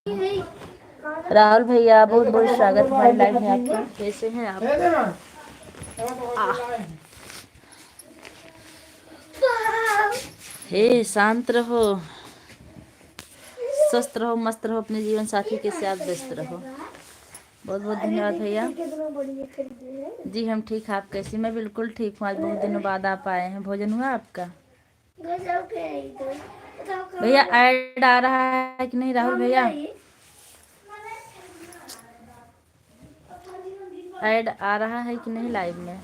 राहुल भैया बहुत बहुत स्वागत हमारी लाइव में आपका। कैसे हैं आप? हे शांत रहो, स्वस्थ रहो, मस्त रहो, अपने जीवन साथी के साथ व्यस्त रहो। बहुत बहुत धन्यवाद भैया जी। हम ठीक, आप कैसी? मैं बिल्कुल ठीक हूँ। आज बहुत दिनों बाद आप आए हैं। भोजन हुआ आपका? भैया ऐड आ रहा है कि नहीं राहुल भैया? ऐड आ रहा है कि नहीं लाइव में?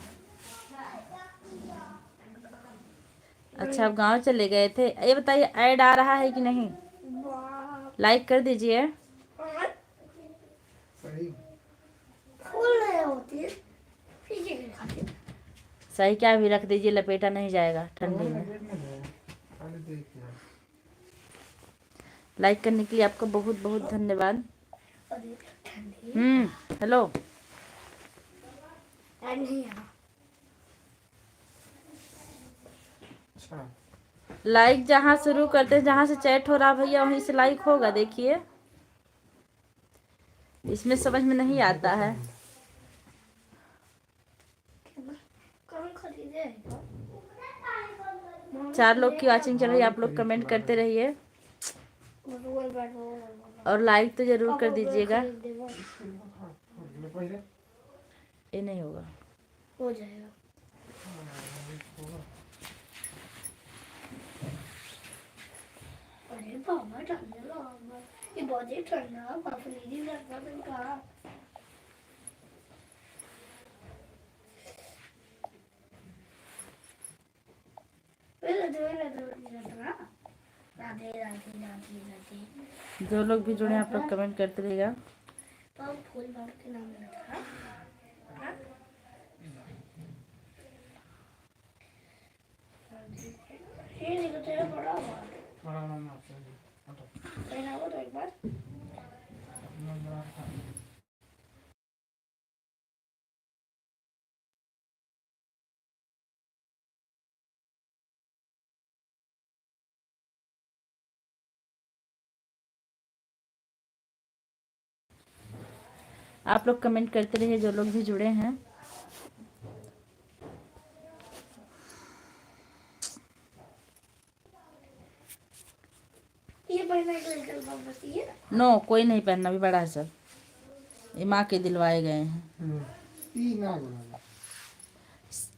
अच्छा, आप गांव चले गए थे। ये बताइए ऐड आ रहा है कि नहीं? लाइक कर दीजिए। सही क्या भी रख दीजिए, लपेटा नहीं जाएगा ठंडी में। लाइक करने के लिए आपका बहुत बहुत धन्यवाद। हेलो। लाइक जहाँ शुरू करते हैं, जहाँ से चैट हो रहा भैया वहीं से लाइक होगा। देखिए इसमें समझ में नहीं आता है। चार लोग की वॉचिंग चल रही है। आप लोग कमेंट करते रहिए और लाइक तो जरूर कर दीजिएगा। ये नहीं होगा, हो जाएगा। अरे बाबा ठंडा, ये बहुत ही ठंडा, काफी नहीं लगता इनका। जो लोग भी जुड़े आप लोग कमेंट करते रहिएगा। फूल के नाम तेरा बड़ा तो एक बार आप लोग कमेंट करते रहिए जो लोग भी जुड़े हैं। ये नो, कोई नहीं पहनना, भी बड़ा है सब। ये माँ के दिलवाए गए हैं।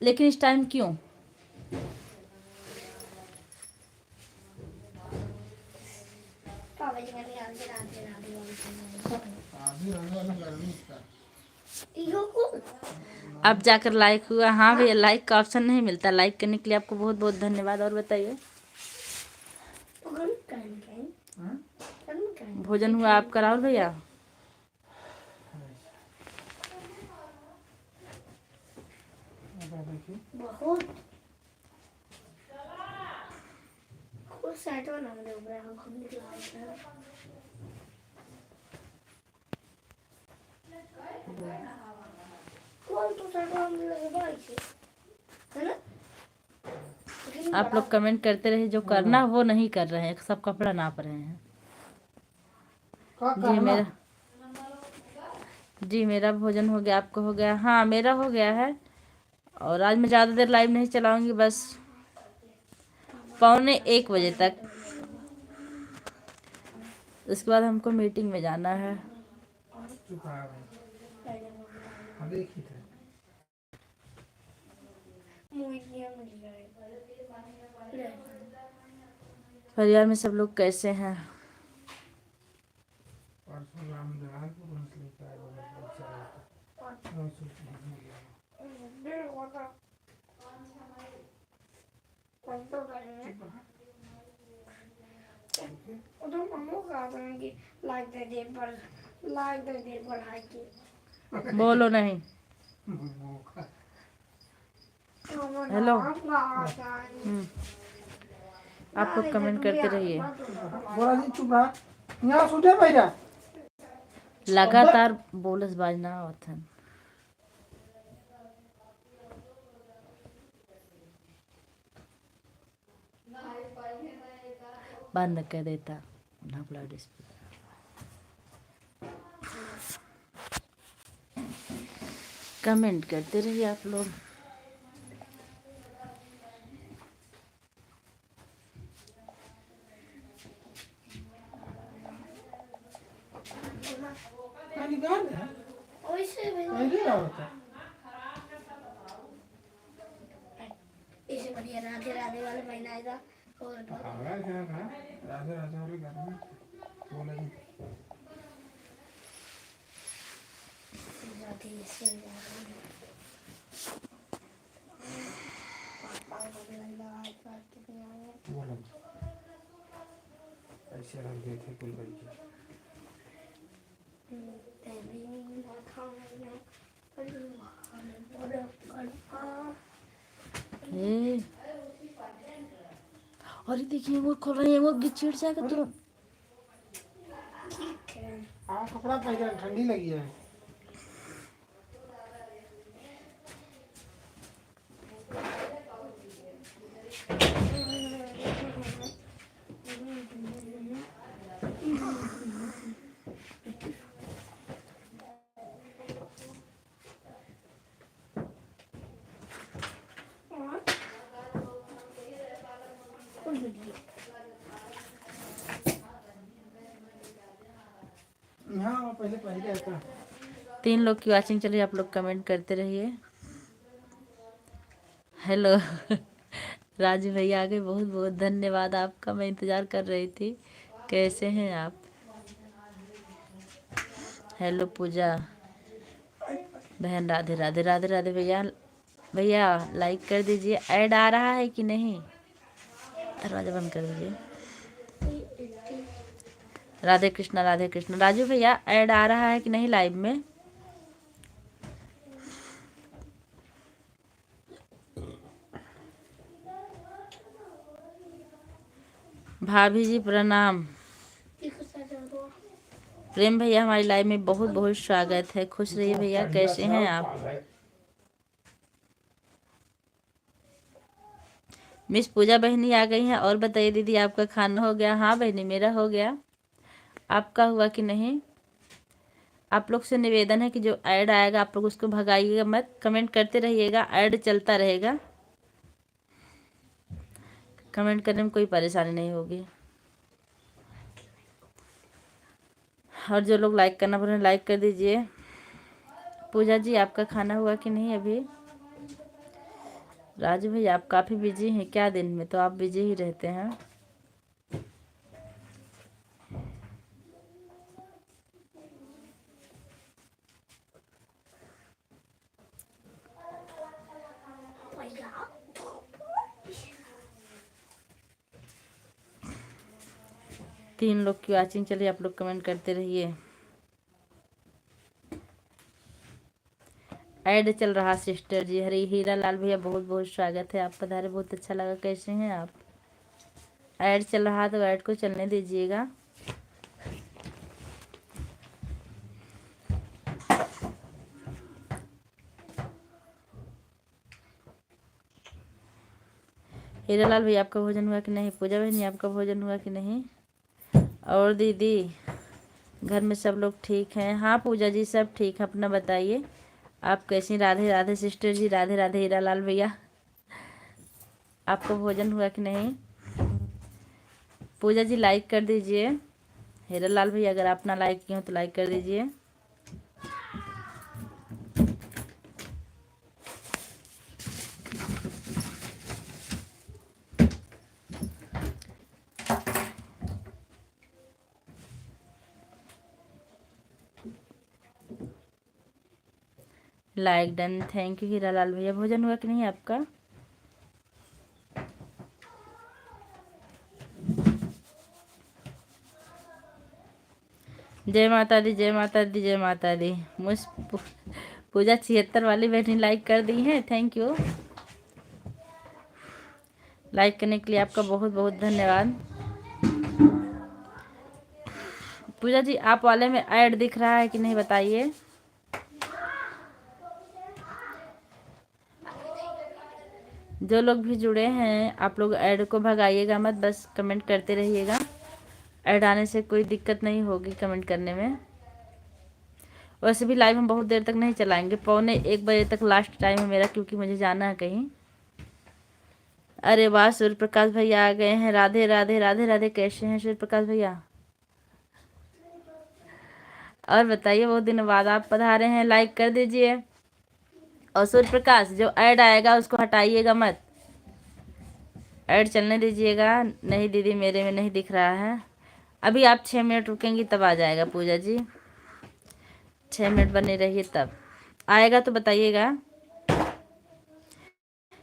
लेकिन इस टाइम क्यों? अब जाकर लाइक हुआ। हाँ भैया, लाइक का ऑप्शन नहीं मिलता। लाइक करने के लिए आपको बहुत बहुत धन्यवाद। और बताइए भोजन हुआ आपका राहुल भैया? बहुत आप लोग कमेंट करते रहे। जो करना वो नहीं कर रहे हैं, सब कपड़ा नाप रहे हैं। जी मेरा भोजन हो गया, आपको हो गया? हाँ मेरा हो गया है। और आज मैं ज़्यादा देर लाइव नहीं चलाऊंगी, बस 12:45 तक। उसके बाद हमको मीटिंग में जाना है। परिवार में सब लोग कैसे हैं? बोलो नहीं। हेलो। आप लोग कमेंट करते रहिए। लगातार बोलस बाजना होता। बंद कर देता डिस्प्ले। कमेंट करते रहिए आप लोग। इसे बढ़िया राधे राधे वाला महीना आएगा और राधे राधे वाले घर में बोला नहीं राधे से बोला ऐसे रख गए थे कुल बच्चे अरे देखिए वो खोल रही है, वो गिर जाएगा तुरंत। कपड़ा पहन ठंडी लगी है। हाँ पहले पहले था। 3 लोग की वॉचिंग चलिए, आप लोग कमेंट करते रहिए। हेलो राजू भैया आ गए, बहुत बहुत धन्यवाद आपका, मैं इंतज़ार कर रही थी। कैसे हैं आप? हेलो पूजा बहन, राधे राधे राधे राधे। भैया भैया लाइक कर दीजिए। ऐड आ रहा है कि नहीं? दरवाज़ा बंद कर दीजिए। राधे कृष्णा। राजू भैया ऐड आ रहा है कि नहीं लाइव में? भाभी जी प्रणाम। प्रेम भैया हमारी लाइव में बहुत बहुत स्वागत है। खुश रहिए भैया, कैसे हैं आप? मिस पूजा बहनी आ गई हैं। और बताइए दीदी, आपका खाना हो गया? हाँ बहनी, मेरा हो गया। आपका हुआ कि नहीं? आप लोग से निवेदन है कि जो ऐड आएगा आप लोग उसको भगाइएगा मत, कमेंट करते रहिएगा, ऐड चलता रहेगा। कमेंट करने में कोई परेशानी नहीं होगी। और जो लोग लाइक करना भूलें लाइक कर दीजिए। पूजा जी आपका खाना हुआ कि नहीं अभी? राजू भाई आप काफ़ी बिजी हैं क्या? दिन में तो आप बिजी ही रहते हैं। तीन लोग की वॉचिंग चलिए, आप लोग कमेंट करते रहिए। ऐड चल रहा सिस्टर जी। हरी हीरा लाल भैया बहुत बहुत स्वागत है, आप पधारे, बहुत अच्छा लगा। कैसे हैं आप? ऐड चल रहा तो ऐड को चलने दीजिएगा। हीरा लाल भैया आपका भोजन हुआ कि नहीं? पूजा बहनी आपका भोजन हुआ कि नहीं? और दीदी घर में सब लोग ठीक हैं? हाँ पूजा जी सब ठीक है, अपना बताइए आप कैसी? राधे राधे सिस्टर जी, राधे राधे हीरा लाल भैया, आपका भोजन हुआ कि नहीं? पूजा जी लाइक कर दीजिए। हीरा लाल भैया अगर आप ना लाइक किए हो तो लाइक कर दीजिए। Like done, thank you Hira Lal भैया। भोजन हुआ कि नहीं आपका? जय माता दी, जय माता दी, जय माता दी। मुझ पूजा 76 वाली बहनी लाइक कर दी है, थैंक यू। लाइक करने के लिए आपका बहुत बहुत धन्यवाद। पूजा जी आप वाले में ऐड दिख रहा है कि नहीं बताइए। जो लोग भी जुड़े हैं आप लोग ऐड को भगाइएगा मत, बस कमेंट करते रहिएगा। ऐड आने से कोई दिक्कत नहीं होगी कमेंट करने में। वैसे भी लाइव हम बहुत देर तक नहीं चलाएंगे, 12:45 तक लास्ट टाइम है मेरा, क्योंकि मुझे जाना है कहीं। अरे वाह, सूर्य प्रकाश भैया आ गए हैं। राधे राधे राधे राधे। कैसे हैं सूर्य प्रकाश भैया? और बताइए, बहुत दिन बाद आप पधारे हैं, लाइक कर दीजिए। और सूर्य प्रकाश, जो ऐड आएगा उसको हटाइएगा मत, ऐड चलने दीजिएगा। नहीं दीदी, मेरे में नहीं दिख रहा है। अभी आप 6 मिनट रुकेंगी तब आ जाएगा पूजा जी। 6 मिनट बने रहिए, तब आएगा तो बताइएगा।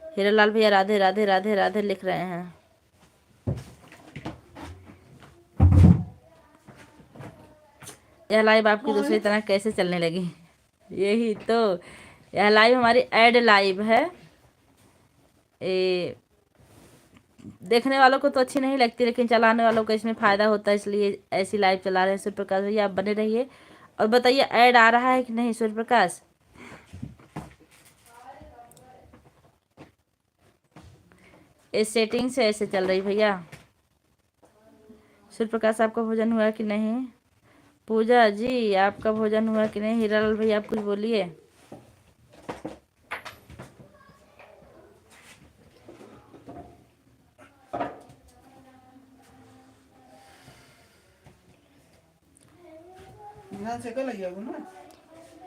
हीरालाल भैया राधे राधे राधे राधे लिख रहे हैं। यह लाइव आपकी दूसरी तरह कैसे चलने लगी? यही तो, यह लाइव हमारी ऐड लाइव है। ये देखने वालों को तो अच्छी नहीं लगती, लेकिन चलाने वालों को इसमें फ़ायदा होता है, इसलिए ऐसी लाइव चला रहे हैं। सूर्य प्रकाश भैया आप बने रहिए और बताइए ऐड आ रहा है कि नहीं सूर्य प्रकाश? इस सेटिंग से ऐसे चल रही भैया। सूर्य प्रकाश, आपका भोजन हुआ कि नहीं? पूजा जी, आपका भोजन हुआ कि नहीं? हीरालाल भैया आप कुछ बोलिए।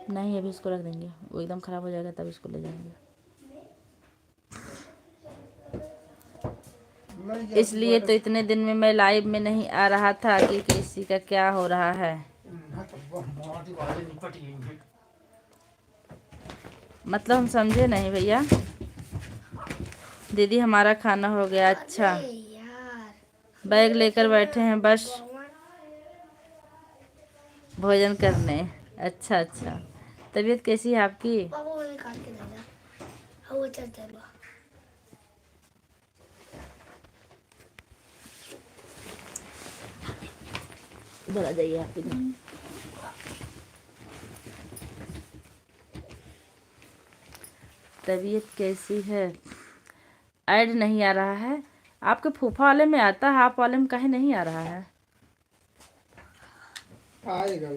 नहीं, अभी इसको रख देंगे, वो एकदम ख़राब हो जाएगा तब इसको ले जाएंगे। इसलिए तो इतने दिन में मैं लाइव में नहीं आ रहा था कि किसी का क्या हो रहा है। मतलब हम समझे नहीं भैया। दीदी हमारा खाना हो गया। अच्छा, अरे यार, बैग लेकर बैठे हैं बस भोजन करने। अच्छा अच्छा, तबीयत कैसी है आपकी? पापा वो निकाल के दे दे। हाँ, वो चल चल बा। इधर आ जाइए आप इधर। तबीयत कैसी है? ऐड नहीं आ रहा है। आपके फूफा वाले में आता है, आप वाले में काहे नहीं आ रहा है? आएगा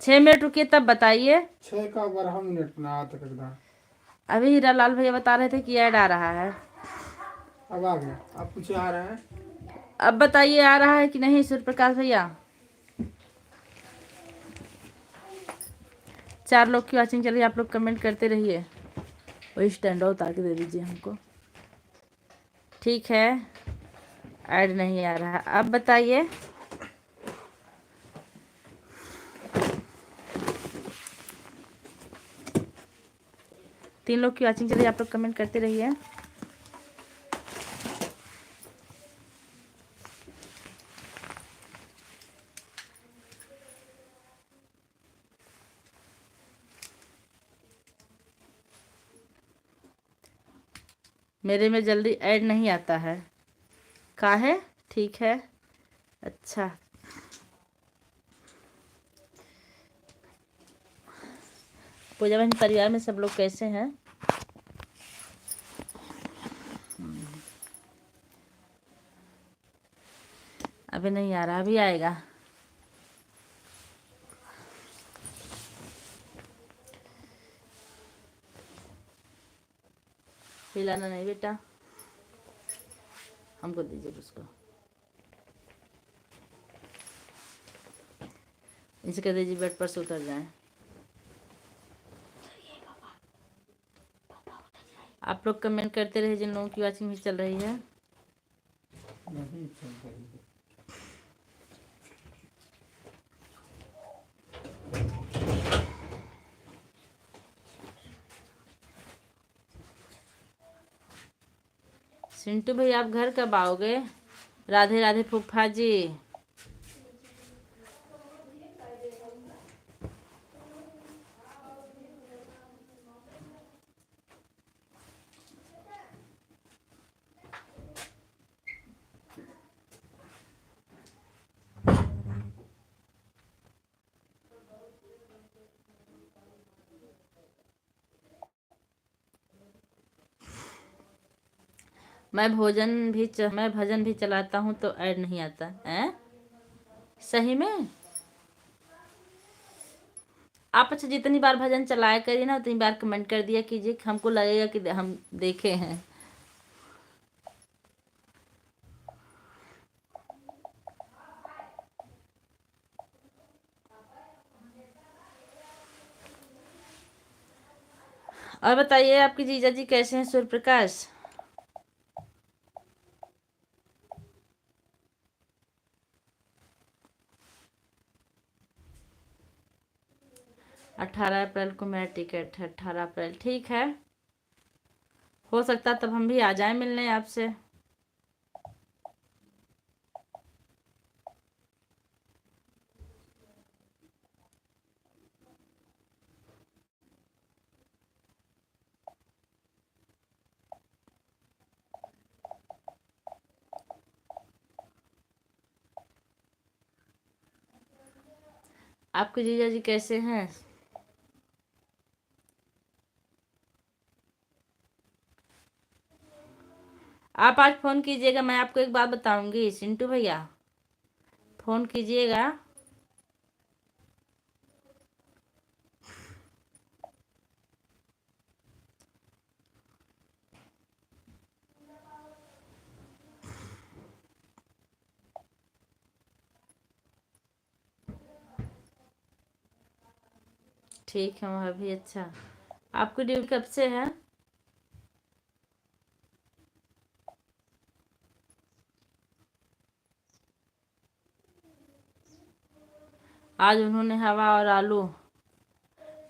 6 मिनट रुकिए तब बताइए। 6 का 12 मिनट ना आता करना। अभी हीरालाल भैया बता रहे थे कि ऐड आ रहा है। अब आ गया, अब कुछ आ रहा है। अब बताइए आ रहा है कि नहीं सूर्य प्रकाश भैया? 4 लोग की वॉचिंग चल रही है, आप लोग कमेंट करते रहिए। वही स्टैंड उतार के दे दीजिए हमको। ठीक है, ऐड नहीं आ रहा। अब बताइए। तीन लोग की वॉचिंग चल रही है, आप लोग कमेंट करते रहिए। मेरे में जल्दी ऐड नहीं आता है, काहे? ठीक है, अच्छा। पूजा बहन, परिवार में सब लोग कैसे हैं? अभी नहीं आ रहा, अभी आएगा। हिलाना नहीं बेटा, हमको दीजिए उसको। इसे कह दीजिए बेड पर से उतर जाए। आप लोग कमेंट करते रहिए जिन लोगों की वॉचिंग भी चल रही है। नहीं चल रही है। सिंटू भाई, आप घर कब आओगे? राधे राधे फूफा जी। मैं भजन भी चलाता हूँ तो ऐड नहीं आता है। सही में आप अच्छा जितनी बार भजन चलाया करिए ना उतनी बार कमेंट कर दिया कीजिए, हमको लगेगा कि हम देखे हैं। और बताइए आपके जीजा जी कैसे हैं सूर्य प्रकाश? अठारह अप्रैल को मेरा टिकट है, 18 अप्रैल, ठीक है। हो सकता तब हम भी आ जाएं मिलने आपसे। आपके जीजा जी कैसे हैं? आप आज फोन कीजिएगा, मैं आपको एक बात बताऊंगी सिंटू भैया, फोन कीजिएगा। ठीक है वह भी। अच्छा, आपकी ड्यूटी कब से है? आज उन्होंने हवा और आलू,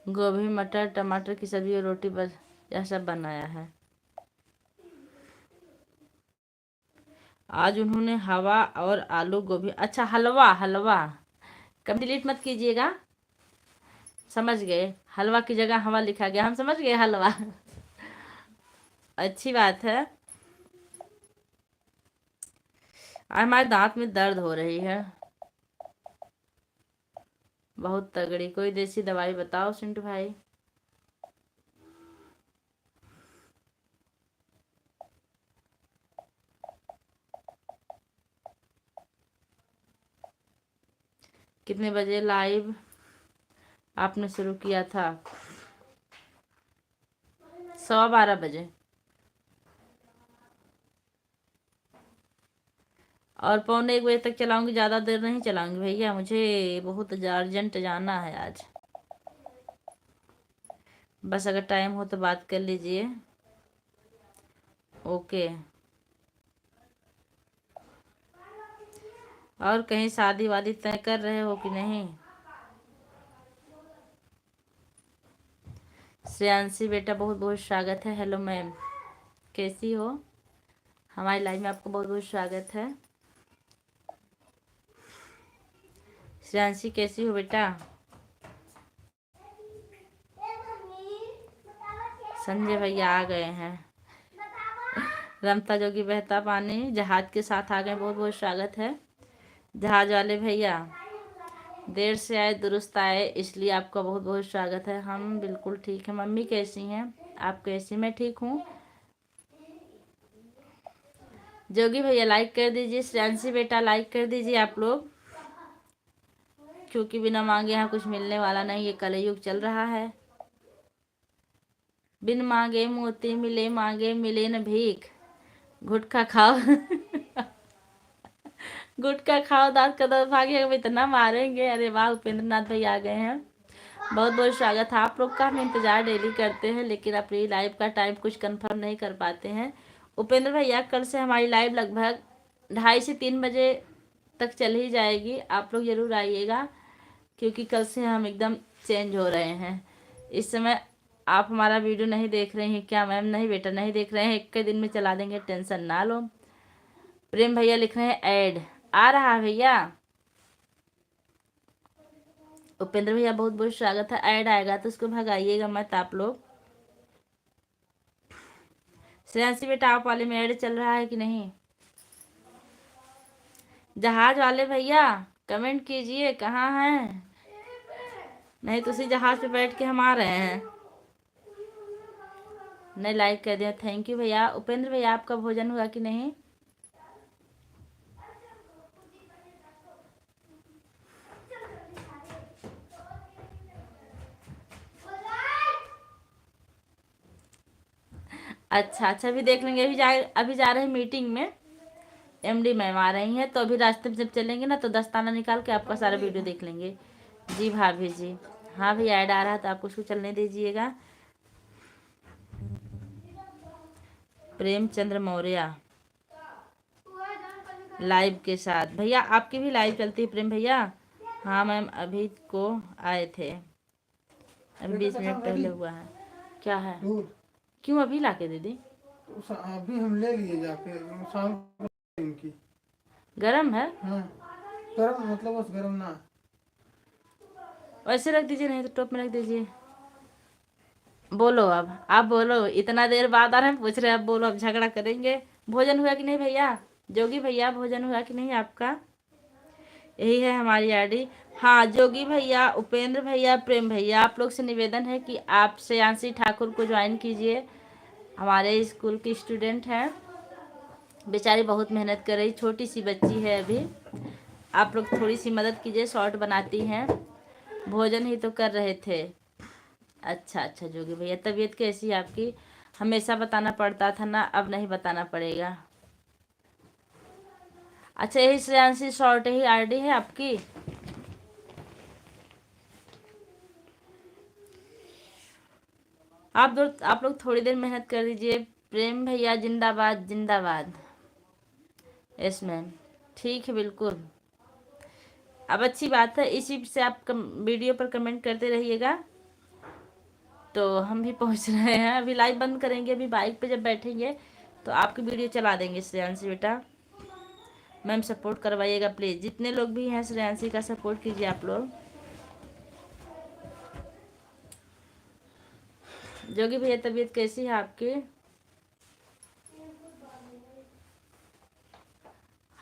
गोभी, मटर, टमाटर की सब्जी और रोटी, बस यह सब बनाया है। आज उन्होंने हवा और आलू गोभी, अच्छा हलवा, हलवा कभी डिलीट मत कीजिएगा, समझ गए? हलवा की जगह हवा लिखा गया, हम समझ गए हलवा। अच्छी बात है। हमारे दांत में दर्द हो रही है बहुत तगड़ी, कोई देसी दवाई बताओ सिंटू भाई। कितने बजे लाइव आपने शुरू किया था? 12:15 बजे। और 12:45 तक चलाऊंगी, ज़्यादा देर नहीं चलाऊंगी भैया, मुझे बहुत अर्जेंट जाना है आज। बस अगर टाइम हो तो बात कर लीजिए। ओके। और कहीं शादी वादी तय कर रहे हो कि नहीं? श्रेयांशी बेटा बहुत बहुत स्वागत है। हेलो मैम, कैसी हो? हमारी लाइफ में आपको बहुत बहुत स्वागत है। श्रेयांशी कैसी हो बेटा? संजय भैया आ गए हैं। रमता जोगी बहता पानी जहाज के साथ आ गए, बहुत बहुत स्वागत है। जहाज वाले भैया देर से आए दुरुस्त आए, इसलिए आपका बहुत बहुत स्वागत है। हम बिल्कुल ठीक है। मम्मी कैसी हैं? आप कैसी? मैं ठीक हूँ। जोगी भैया लाइक कर दीजिए, श्रेयांशी बेटा लाइक कर दीजिए आप लोग, क्योंकि बिना मांगे यहाँ कुछ मिलने वाला नहीं, ये कलयुग चल रहा है। बिन मांगे मोती मिले, मांगे मिले न भीख, गुटखा खाओ। गुटखा खाओ दांत का दर्द भागे, हम इतना मारेंगे। अरे वाह, उपेंद्र नाथ भाई आ गए हैं, बहुत बहुत स्वागत है आप लोग का। हम इंतजार डेली करते हैं, लेकिन अपनी लाइव का टाइम कुछ कंफर्म नहीं कर पाते हैं। उपेंद्र भैया कल से हमारी लाइव लगभग 2:30 से 3 बजे तक चल ही जाएगी, आप लोग ज़रूर आइएगा, क्योंकि कल से हम एकदम चेंज हो रहे हैं। इस समय आप हमारा वीडियो नहीं देख रहे हैं क्या मैम? नहीं बेटा नहीं देख रहे हैं, एक के दिन में चला देंगे, टेंशन ना लो। प्रेम भैया लिख रहे हैं ऐड आ रहा है भैया। उपेंद्र भैया बहुत बहुत स्वागत है। ऐड आएगा तो उसको भगाइएगा मत आप लोग। श्रेयांशी बेटा आप वाले में ऐड चल रहा है कि नहीं? जहाज वाले भैया कमेंट कीजिए कहाँ हैं, नहीं तो उसी जहाज पे बैठ के हम आ रहे हैं। नहीं लाइक कर दिया, थैंक यू भैया। उपेंद्र भैया आपका भोजन हुआ कि नहीं? अच्छा अच्छा, अभी देख लेंगे। अभी जा रहे हैं मीटिंग में, एमडी मैम आ रही हैं, तो अभी रास्ते में जब चलेंगे ना तो दस्ताना निकाल के आपका सारा वीडियो देख लेंगे। जी भाभी जी। हाँ भैया, ऐड आ रहा था, आपको उसको चलने दीजिएगा। प्रेमचंद्र मौर्य लाइव के साथ। भैया आपकी भी लाइव चलती है प्रेम भैया? हाँ मैम, अभी को आए थे, अभी 20 मिनट पहले हुआ है। क्या है? दूध क्यों अभी ला के दे दी? तो अभी हम ले लिए जाके, शाम को उनकी। गरम है? हाँ, गरम मतलब बस गरम ना। वैसे रख दीजिए, नहीं तो टोप में रख दीजिए। बोलो अब, आप बोलो, इतना देर बाद आ रहे हैं पूछ रहे हैं, अब बोलो, अब झगड़ा करेंगे। भोजन हुआ कि नहीं भैया? जोगी भैया भोजन हुआ कि नहीं आपका? यही है हमारी आईडी। हाँ जोगी भैया, उपेंद्र भैया, प्रेम भैया, आप लोग से निवेदन है कि आप श्रेयांशी ठाकुर को ज्वाइन कीजिए। हमारे स्कूल की स्टूडेंट हैं, बेचारी बहुत मेहनत कर रही, छोटी सी बच्ची है अभी। आप लोग थोड़ी सी मदद कीजिए, शॉर्ट बनाती हैं। भोजन ही तो कर रहे थे। अच्छा अच्छा जोगी भैया, तबीयत कैसी है आपकी? हमेशा बताना पड़ता था ना, अब नहीं बताना पड़ेगा। अच्छा, यही श्रेयांशी शॉर्ट ही आईडी है आपकी? आप लोग थोड़ी देर मेहनत कर दीजिए। प्रेम भैया जिंदाबाद जिंदाबाद। यस मैम, ठीक है बिल्कुल। अब अच्छी बात है, इसी से आप वीडियो पर कमेंट करते रहिएगा, तो हम भी पहुंच रहे हैं। अभी लाइव बंद करेंगे, अभी बाइक पे जब बैठेंगे तो आपकी वीडियो चला देंगे। श्रेयांशी बेटा, मैम सपोर्ट करवाइएगा प्लीज़, जितने लोग भी हैं श्रेयांशी का सपोर्ट कीजिए आप लोग। जोगी भैया तबीयत कैसी है आपकी?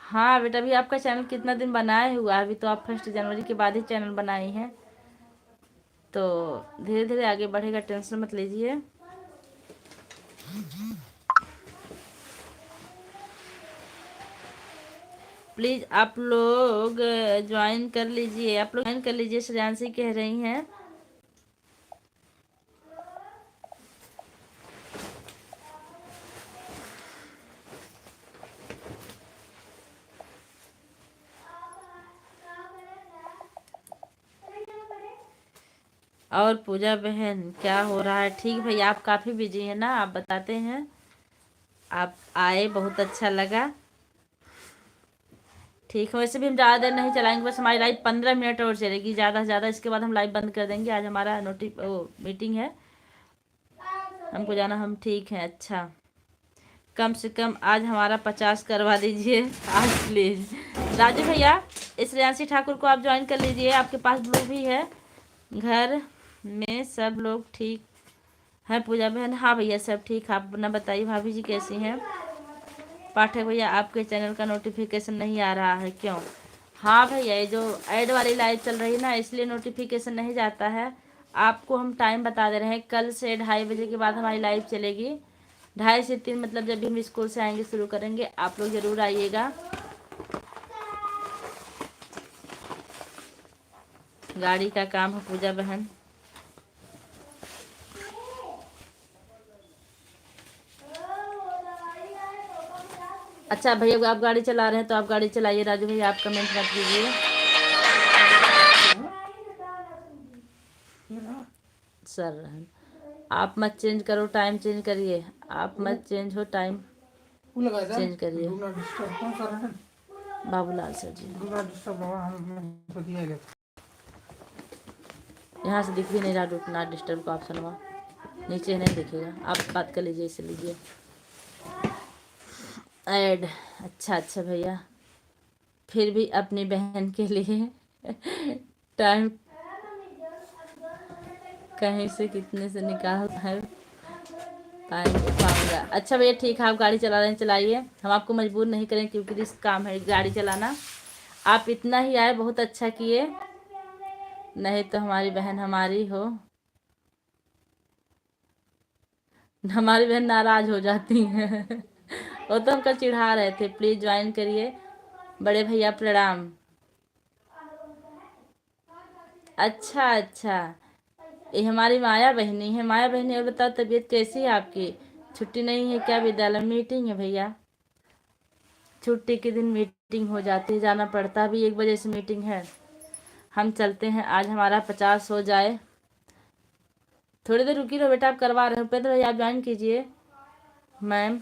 हाँ बेटा, अभी आपका चैनल कितना दिन बनाए हुआ है? अभी तो आप 1 जनवरी के बाद ही चैनल बनाई हैं, तो धीरे धीरे आगे बढ़ेगा, टेंशन मत लीजिए। प्लीज़ आप लोग ज्वाइन कर लीजिए, आप लोग ज्वाइन कर लीजिए, श्रेयांशी कह रही हैं। और पूजा बहन क्या हो रहा है? ठीक भैया, आप काफ़ी बिजी हैं ना, आप बताते हैं। आप आए, बहुत अच्छा लगा। ठीक है, वैसे भी हम ज़्यादा देर नहीं चलाएंगे, बस हमारी लाइव 15 मिनट और चलेगी ज़्यादा से ज़्यादा, इसके बाद हम लाइव बंद कर देंगे। आज हमारा मीटिंग है, हमको जाना, हम ठीक हैं। अच्छा, कम से कम आज हमारा 50 करवा दीजिए आज प्लीज़। राजू भैया, इस श्रेयांशी ठाकुर को आप ज्वाइन कर लीजिए, आपके पास ब्लू भी है। घर में सब लोग ठीक है पूजा बहन? हाँ भैया सब ठीक। आप अपना बताइए, भाभी जी कैसी हैं? पाठक भैया, आपके चैनल का नोटिफिकेशन नहीं आ रहा है, क्यों? हाँ भैया, ये जो ऐड वाली लाइव चल रही है ना, इसलिए नोटिफिकेशन नहीं जाता है। आपको हम टाइम बता दे रहे हैं, कल से 2:30 बजे के बाद हमारी लाइव चलेगी। 2:30 से 3, मतलब जब भी हम स्कूल से आएंगे शुरू करेंगे, आप लोग ज़रूर आइएगा। गाड़ी का काम है पूजा बहन। अच्छा भैया, आप गाड़ी चला रहे हैं तो आप गाड़ी चलाइए। राजू भैया आप कमेंट मत कीजिए। सर आप मत चेंज करो, टाइम चेंज करिए। आप मत चेंज हो, टाइम चेंज करिए। बाबूलाल सर जी, यहाँ से दिख भी नहीं रहा डू नॉट डिस्टर्ब का ऑप्शन हुआ, नीचे नहीं दिखेगा, आप बात कर लीजिए, इसे लीजिए ऐड। अच्छा अच्छा भैया, फिर भी अपनी बहन के लिए टाइम कहीं से कितने से निकाल पाऊंगा। अच्छा भैया ठीक है, आप गाड़ी चला रहे हैं चलाइए, हम आपको मजबूर नहीं करें क्योंकि रिस्क काम है गाड़ी चलाना। आप इतना ही आए, बहुत अच्छा किए, नहीं तो हमारी बहन हमारी बहन नाराज हो जाती हैं। वो तो हमको चिढ़ा रहे थे। प्लीज़ ज्वाइन करिए। बड़े भैया प्रणाम। अच्छा अच्छा, ये हमारी माया बहनी है। माया बहनी, और बताओ तबीयत कैसी है आपकी? छुट्टी नहीं है क्या? विद्यालय में मीटिंग है भैया। छुट्टी के दिन मीटिंग हो जाती है, जाना पड़ता है। अभी 1 बजे से मीटिंग है। हम चलते हैं, आज हमारा 50 हो जाए। थोड़ी देर रुकी रहो बेटा, आप करवा रहे हो। उपेंद्र भैया आप ज्वाइन कीजिए। मैम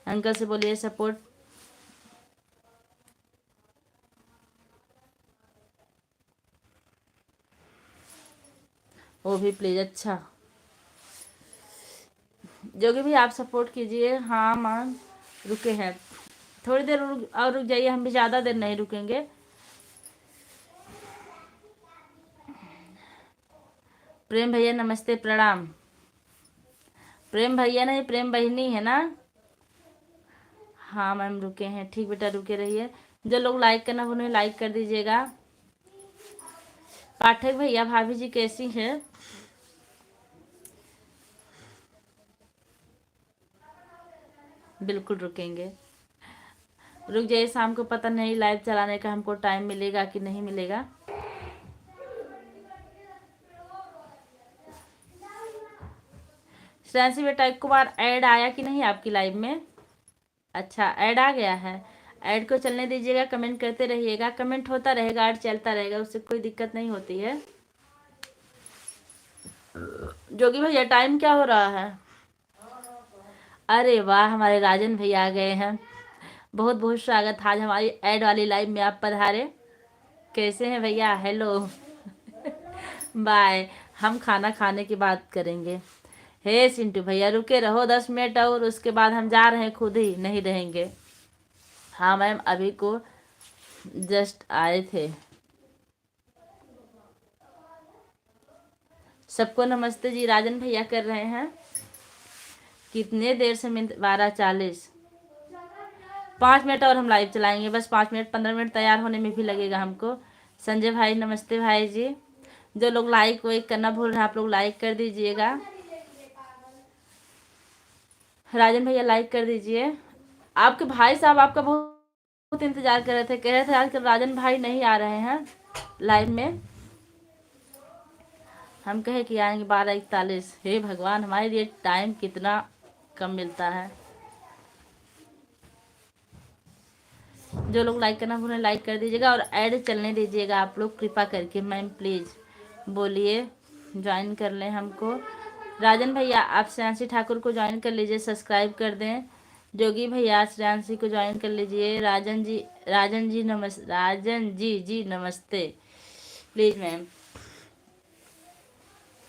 अंकल से बोलिए सपोर्ट। वो भी प्लीज। अच्छा जोगी भी आप सपोर्ट कीजिए। हाँ मैम रुके हैं, थोड़ी देर और रुक जाइए, हम भी ज़्यादा देर नहीं रुकेंगे। प्रेम भैया नमस्ते प्रणाम। प्रेम भैया नहीं, प्रेम बहिनी है ना। हाँ मैम रुके हैं, ठीक बेटा रुके रहिए। जो लोग लाइक करना उन्हें लाइक कर दीजिएगा। पाठक भैया भाभी जी कैसी हैं? बिल्कुल रुकेंगे, रुक जाइए। शाम को पता नहीं लाइव चलाने का हमको टाइम मिलेगा कि नहीं मिलेगा। श्रेयांशी बेटा एक को बार ऐड आया कि नहीं आपकी लाइव में? अच्छा ऐड आ गया है। ऐड को चलने दीजिएगा, कमेंट करते रहिएगा। कमेंट होता रहेगा, ऐड चलता रहेगा, उससे कोई दिक्कत नहीं होती है। जोगी भैया टाइम क्या हो रहा है? अरे वाह हमारे राजन भैया आ गए हैं। बहुत बहुत स्वागत, आज हमारी ऐड वाली लाइव में आप पधारे। कैसे हैं भैया? Hello bye. हम खाना खाने की बात करेंगे। हे सिंटू भैया रुके रहो 10 मिनट और, उसके बाद हम जा रहे हैं, खुद ही नहीं रहेंगे। हाँ मैम अभी को जस्ट आए थे। सबको नमस्ते जी। राजन भैया कर रहे हैं। कितने देर से? 12:40। 5 मिनट और हम लाइव चलाएंगे, बस 5 मिनट। 15 मिनट तैयार होने में भी लगेगा हमको। संजय भाई नमस्ते भाई जी। जो लोग लाइक वाइक करना भूल रहे हैं आप लोग लाइक कर दीजिएगा। राजन भैया लाइक कर दीजिए। आपके भाई साहब आपका बहुत इंतजार कर रहे थे, कह रहे थे आजकल राजन भाई नहीं आ रहे हैं लाइव में। हम कहे कि आएंगे 12:41। हे भगवान हमारे लिए टाइम कितना कम मिलता है। जो लोग लाइक करना उन्हें लाइक कर दीजिएगा और ऐड चलने दीजिएगा आप लोग कृपा करके। मैम प्लीज़ बोलिए, ज्वाइन कर लें हमको। राजन भैया आप श्रेयांशी ठाकुर को ज्वाइन कर लीजिए, सब्सक्राइब कर दें। जोगी भैया श्रेयांशी को ज्वाइन कर लीजिए। राजन जी नमस्ते। राजन जी नमस्ते प्लीज़ मैम।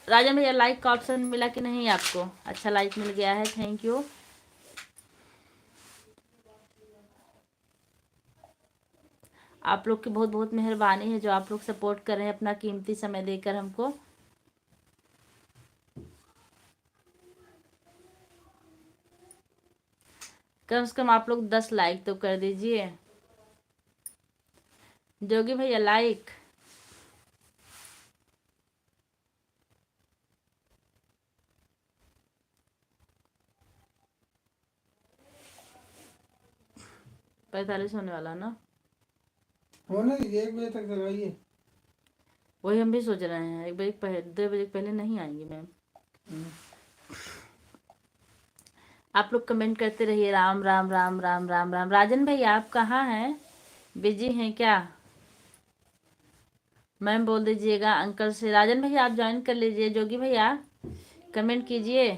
राजन भैया लाइक का ऑप्शन मिला कि नहीं आपको? अच्छा लाइक मिल गया है, थैंक यू। आप लोग की बहुत बहुत मेहरबानी है जो आप लोग सपोर्ट कर रहे हैं अपना कीमती समय देकर हमको। कम से कम आप लोग 10 लाइक तो कर दीजिए। जोगी भैया लाइक। पैंतालीस होने वाला ना? होने दीजिए, 1 बजे तक चलाइए। वही हम भी सोच रहे हैं, 1 बजे पहले, 2 बजे पहले नहीं आएंगे मैम। आप लोग कमेंट करते रहिए। राम राम राम राम राम राम। राजन भैया आप कहाँ हैं? बिजी हैं क्या? मैम बोल दीजिएगा अंकल से। राजन भैया आप ज्वाइन कर लीजिए। जोगी भैया कमेंट कीजिए।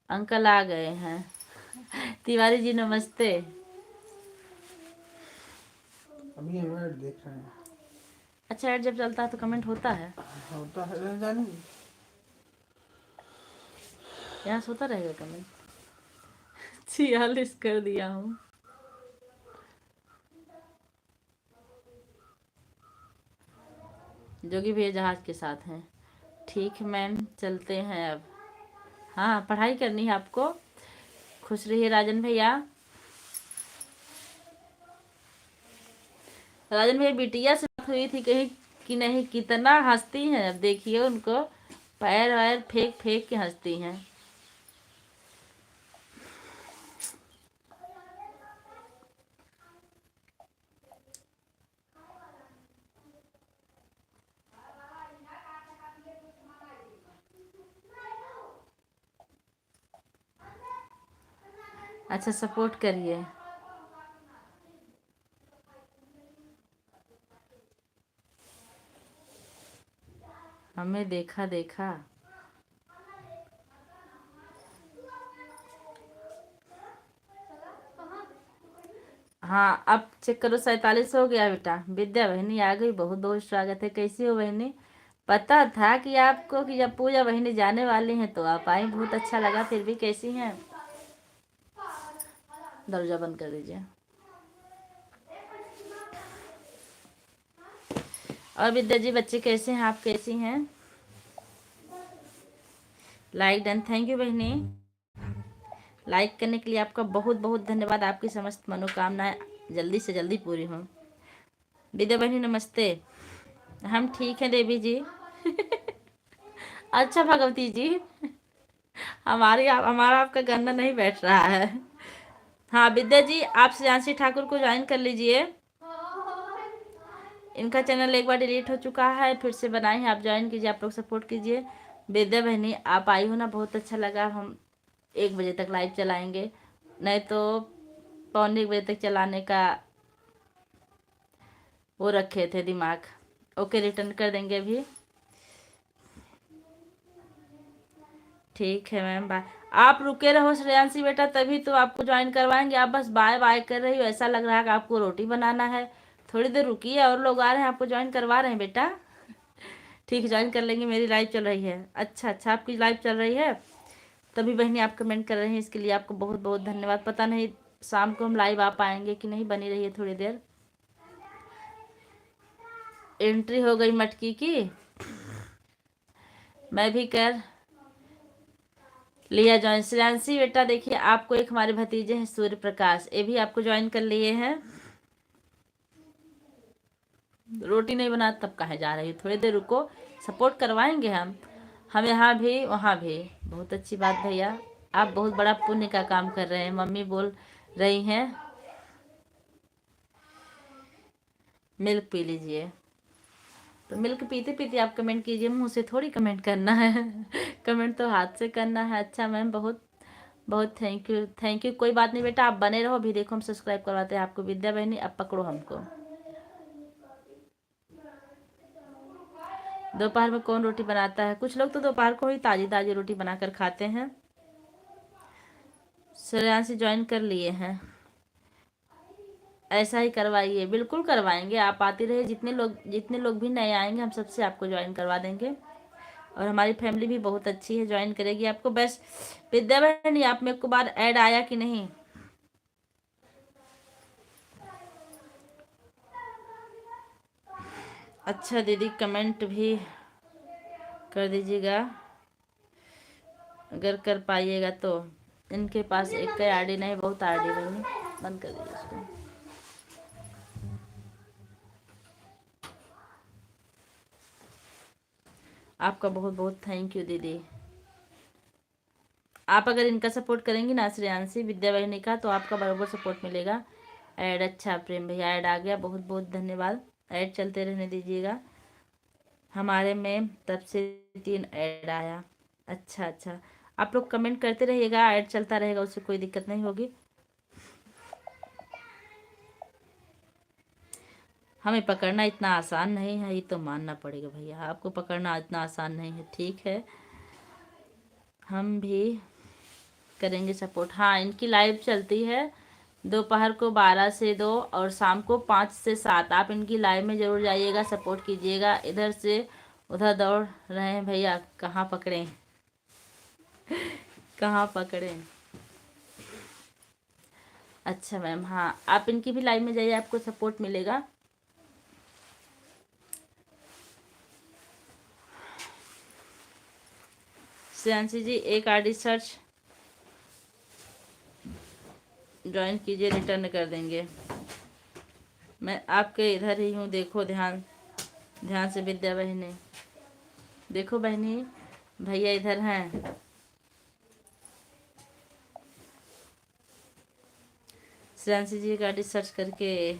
अंकल आ गए हैं। तिवारी जी नमस्ते। अभी हम ऐड देख रहे हैं। अच्छा ऐड जब चलता है तो कमेंट होता है? होता है जानी। यहाँ से होता रहेगा कमेंट। 46 कर दिया हूँ। जोगी भैया जहाज के साथ हैं। ठीक है मैम चलते हैं अब। हाँ पढ़ाई करनी है आपको। खुश रहिए राजन भैया। राजन भैया बिटिया से बात हुई थी कहीं कि नहीं? कितना हंसती हैं, अब देखिए उनको पैर वैर फेंक फेंक के हंसती हैं। अच्छा सपोर्ट करिए। हमें देखा देखा। हाँ अब चेक करो, 47 हो गया बेटा। विद्या बहनी आ गई, बहुत बहुत स्वागत है। कैसी हो बहनी? पता था कि आपको कि जब पूजा बहनी जाने वाली हैं तो आप आई, बहुत अच्छा लगा। फिर भी कैसी हैं? दरवाजा बंद कर दीजिए। और विद्या जी बच्चे कैसे हैं, आप कैसी हैं? लाइक डन, थैंक यू बहनी। लाइक करने के लिए आपका बहुत बहुत धन्यवाद। आपकी समस्त मनोकामनाएं जल्दी से जल्दी पूरी हों। विद्या बहनी नमस्ते। हम ठीक हैं देवी जी। अच्छा भगवती जी, हमारा आपका गन्ना नहीं बैठ रहा है। हाँ विद्या जी, आप श्रेयांशी ठाकुर को ज्वाइन कर लीजिए। इनका चैनल एक बार डिलीट हो चुका है, फिर से बनाए हैं, आप ज्वाइन कीजिए, आप लोग सपोर्ट कीजिए। विद्या बहनी आप आई हो ना, बहुत अच्छा लगा। हम 1 बजे तक लाइव चलाएंगे, नहीं तो 1:45 बजे तक चलाने का वो रखे थे दिमाग। ओके रिटर्न कर देंगे अभी। ठीक है मैम, बाय। आप रुके रहो श्रेयांशी बेटा, तभी तो आपको ज्वाइन करवाएंगे। आप बस बाय बाय कर रही हो, ऐसा लग रहा है कि आपको रोटी बनाना है। थोड़ी देर रुकिए, और लोग आ रहे हैं, आपको ज्वाइन करवा रहे हैं बेटा। ठीक है, ज्वाइन कर लेंगे। मेरी लाइव चल रही है। अच्छा अच्छा, आपकी लाइव चल रही है, तभी बहनी आप कमेंट कर रहे हैं। इसके लिए आपको बहुत बहुत धन्यवाद। पता नहीं शाम को हम लाइव आ पाएंगे कि नहीं, बनी रहिए थोड़ी देर। एंट्री हो गई मटकी की, मैं भी कर लिया ज्वाइन। श्रेयांशी बेटा देखिए, आपको एक हमारे भतीजे हैं सूर्य प्रकाश, ये भी आपको ज्वाइन कर लिए हैं। रोटी नहीं बना तब कहाँ जा रही, थोड़ी देर रुको, सपोर्ट करवाएंगे हम यहाँ भी वहाँ भी। बहुत अच्छी बात भैया, आप बहुत बड़ा पुण्य का काम कर रहे हैं। मम्मी बोल रही हैं मिल्क पी लीजिए, तो मिल्क पीते पीते आप कमेंट कीजिए, मुंह से थोड़ी कमेंट करना है। कमेंट तो हाथ से करना है। अच्छा मैम, बहुत बहुत थैंक यू थैंक यू। कोई बात नहीं बेटा, आप बने रहो। भी देखो हम सब्सक्राइब करवाते हैं आपको। विद्या बहनी अब पकड़ो हमको। दोपहर में कौन रोटी बनाता है? कुछ लोग तो दोपहर को ही ताजी ताजी रोटी बनाकर खाते हैं। श्रेयांशी ज्वाइन कर लिए हैं, ऐसा ही करवाइए। बिल्कुल करवाएंगे, आप आते रहे। जितने लोग भी नए आएंगे, हम सबसे आपको ज्वाइन करवा देंगे। और हमारी फैमिली भी बहुत अच्छी है, ज्वाइन करेगी आपको। बस विद्या बहनी, आप में एक बार ऐड आया कि नहीं? अच्छा दीदी, कमेंट भी कर दीजिएगा अगर कर पाइएगा तो। इनके पास एक का आईडी नहीं, बहुत आईडी बनी। बंद कर दीजिए इसको। आपका बहुत बहुत थैंक यू दीदी। आप अगर इनका सपोर्ट करेंगी ना, श्रेयांशी विद्या बहनी का, तो आपका बराबर सपोर्ट मिलेगा। ऐड, अच्छा प्रेम भैया ऐड आ गया, बहुत बहुत धन्यवाद। ऐड चलते रहने दीजिएगा। हमारे में तब से 3 ऐड आया। अच्छा अच्छा, आप लोग कमेंट करते रहिएगा, ऐड चलता रहेगा, उससे कोई दिक्कत नहीं होगी। हमें पकड़ना इतना आसान नहीं है, ये तो मानना पड़ेगा भैया। आपको पकड़ना इतना आसान नहीं है। ठीक है, हम भी करेंगे सपोर्ट। हाँ, इनकी लाइव चलती है दोपहर को 12 से 2 और शाम को 5 से 7। आप इनकी लाइव में ज़रूर जाइएगा, सपोर्ट कीजिएगा। इधर से उधर दौड़ रहे हैं भैया, कहाँ पकड़ें कहाँ पकड़ें। अच्छा मैम, हाँ आप इनकी भी लाइव में जाइए, आपको सपोर्ट मिलेगा। श्रेयांशी जी एक आईडी सर्च ज्वाइन कीजिए, रिटर्न कर देंगे। मैं आपके इधर ही हूँ, देखो ध्यान ध्यान से विद्या बहनी। देखो बहनी, भैया इधर हैं। श्रेयांशी जी का आईडी सर्च करके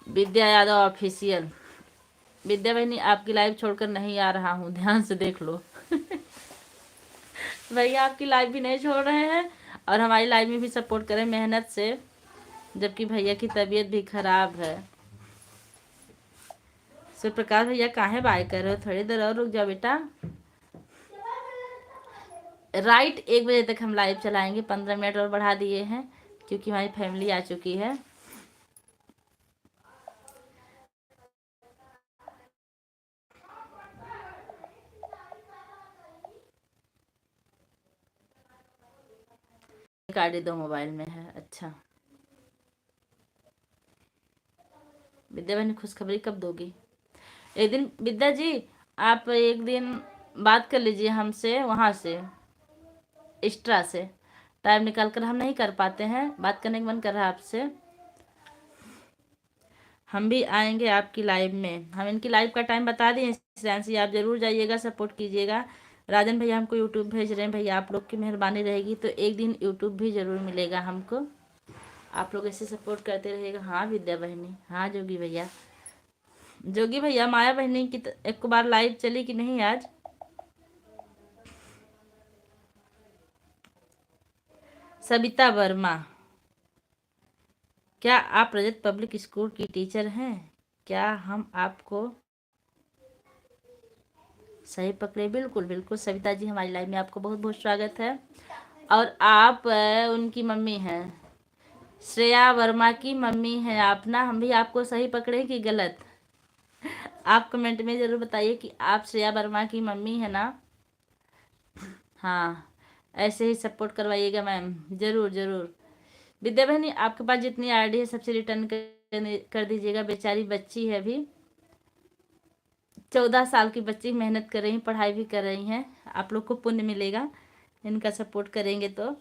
विद्या यादव ऑफिशियल विद्या बहनी आपकी लाइव छोड़कर नहीं आ रहा हूँ, ध्यान से देख लो। भैया आपकी लाइव भी नहीं छोड़ रहे हैं और हमारी लाइव में भी सपोर्ट करें मेहनत से, जबकि भैया की तबीयत भी खराब है। शिव प्रकाश भैया काहे बाय कर रहे हो, थोड़ी देर और रुक जाओ बेटा। राइट 1 बजे तक हम लाइव चलाएंगे, 15 मिनट और बढ़ा दिए हैं क्योंकि हमारी फैमिली आ चुकी है। गाड़ी 2 मोबाइल में है। अच्छा विद्या बहन खुशखबरी कब दोगी? एक दिन विद्या जी आप एक दिन बात कर लीजिए हमसे, वहाँ से एक्स्ट्रा से टाइम निकाल कर। हम नहीं कर पाते हैं, बात करने का मन कर रहा है आपसे। हम भी आएंगे आपकी लाइव में। हम इनकी लाइव का टाइम बता दिए श्रेयांशी, आप जरूर जाइएगा, सपोर्ट कीजिएगा। राजन भैया हमको यूट्यूब भेज रहे हैं, भैया आप लोग की मेहरबानी रहेगी तो एक दिन यूट्यूब भी जरूर मिलेगा हमको। आप लोग ऐसे सपोर्ट करते रहिएगा। हाँ विद्या बहनी, हाँ जोगी भैया, जोगी भैया माया बहनी की एक बार लाइव चली कि नहीं आज? सबिता वर्मा, क्या आप रजत पब्लिक स्कूल की टीचर हैं? क्या हम आपको सही पकड़े? बिल्कुल बिल्कुल सविता जी, हमारी लाइव में आपको बहुत बहुत स्वागत है। और आप उनकी मम्मी हैं, श्रेया वर्मा की मम्मी हैं आप ना। हम भी आपको सही पकड़े कि गलत? आप कमेंट में ज़रूर बताइए कि आप श्रेया वर्मा की मम्मी है ना। हाँ ऐसे ही सपोर्ट करवाइएगा मैम, ज़रूर ज़रूर। विद्या बहनी आपके पास जितनी आईडी है सबसे रिटर्न कर दीजिएगा। बेचारी बच्ची है अभी, 14 साल की बच्ची, मेहनत कर रही हैं, पढ़ाई भी कर रही हैं। आप लोग को पुण्य मिलेगा इनका सपोर्ट करेंगे तो।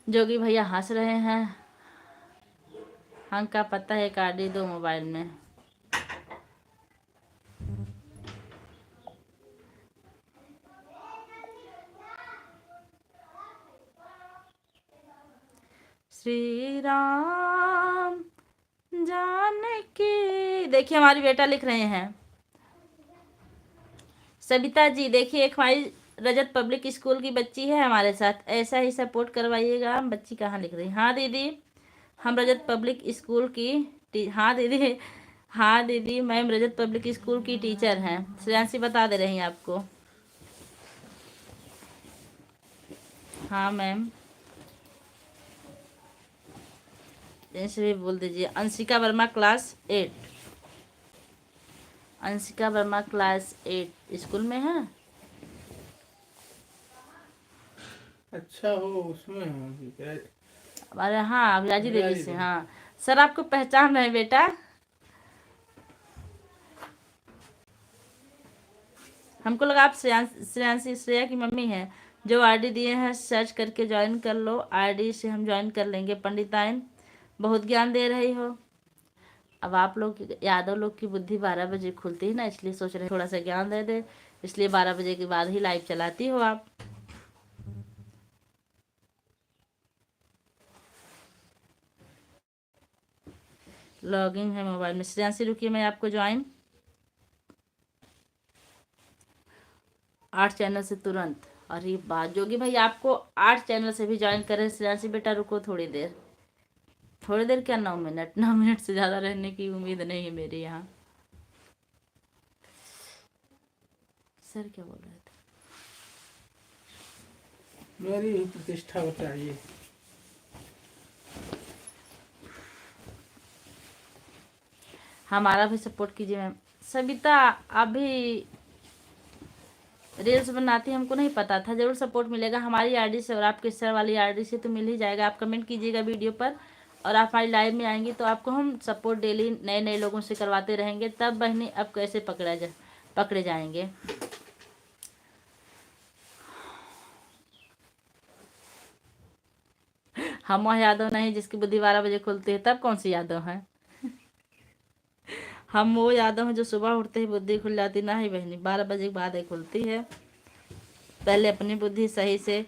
जोगी भैया हंस रहे हैं। हंग का पता है, कार्डी 2 मोबाइल में। श्री राम जानकी, देखिए हमारी बेटा लिख रहे हैं। सबिता जी देखिए, एक हमारी रजत पब्लिक स्कूल की बच्ची है हमारे साथ, ऐसा ही सपोर्ट करवाइएगा। बच्ची कहाँ लिख रही? हाँ दीदी हम रजत पब्लिक स्कूल की हाँ दीदी, हाँ दीदी मैम रजत पब्लिक स्कूल की टीचर हैं। श्रेयांशी बता दे रही हैं आपको। हाँ मैम, ऐसे भी बोल दीजिए। Anshika Verma class 8, Anshika Verma class 8 school में है। अच्छा हो उसमें हो। अरे हाँ विराजी देवी से। हाँ सर आपको पहचान रहे बेटा। हमको लगा आप श्रेयांशी श्रेया की मम्मी हैं। जो आईडी दिए हैं सर्च करके ज्वाइन कर लो, आईडी से हम ज्वाइन कर लेंगे। पंडिताइन बहुत ज्ञान दे रही हो। अब आप लोग यादव लोग की बुद्धि 12 बजे खुलती है ना, इसलिए सोच रहे थोड़ा सा ज्ञान दे दे, इसलिए 12 बजे के बाद ही लाइव चलाती हो आप। लॉगिंग है मोबाइल में। श्रेयांशी रुकिए मैं आपको ज्वाइन 8 चैनल से तुरंत। अरे बात जोगी भाई आपको 8 चैनल से भी ज्वाइन करें। श्रेयांशी बेटा रुको थोड़ी देर, थोड़ी देर क्या 9 मिनट, 9 मिनट से ज़्यादा रहने की उम्मीद नहीं है मेरी यहाँ। सर क्या बोल रहे थे? मेरी भी प्रतिष्ठा बताइए। हमारा भी सपोर्ट कीजिए मैम। सबिता अभी रील्स बनाती हमको नहीं पता था, ज़रूर सपोर्ट मिलेगा हमारी आईडी से और आपके सर वाली आईडी से तो मिल ही जाएगा। आप कमेंट कीजिएगा वीडियो पर और आप हमारी लाइव में आएंगी तो आपको हम सपोर्ट डेली नए नए लोगों से करवाते रहेंगे। तब बहनी अब कैसे पकड़े जाएंगे। हम वह यादव नहीं जिसकी बुद्धि 12 बजे खुलती है, तब कौन सी यादव है? हम वो यादव हैं जो सुबह उठते ही बुद्धि खुल जाती ना ही बहनी, 12 बजे के बाद ही खुलती है। पहले अपनी बुद्धि सही से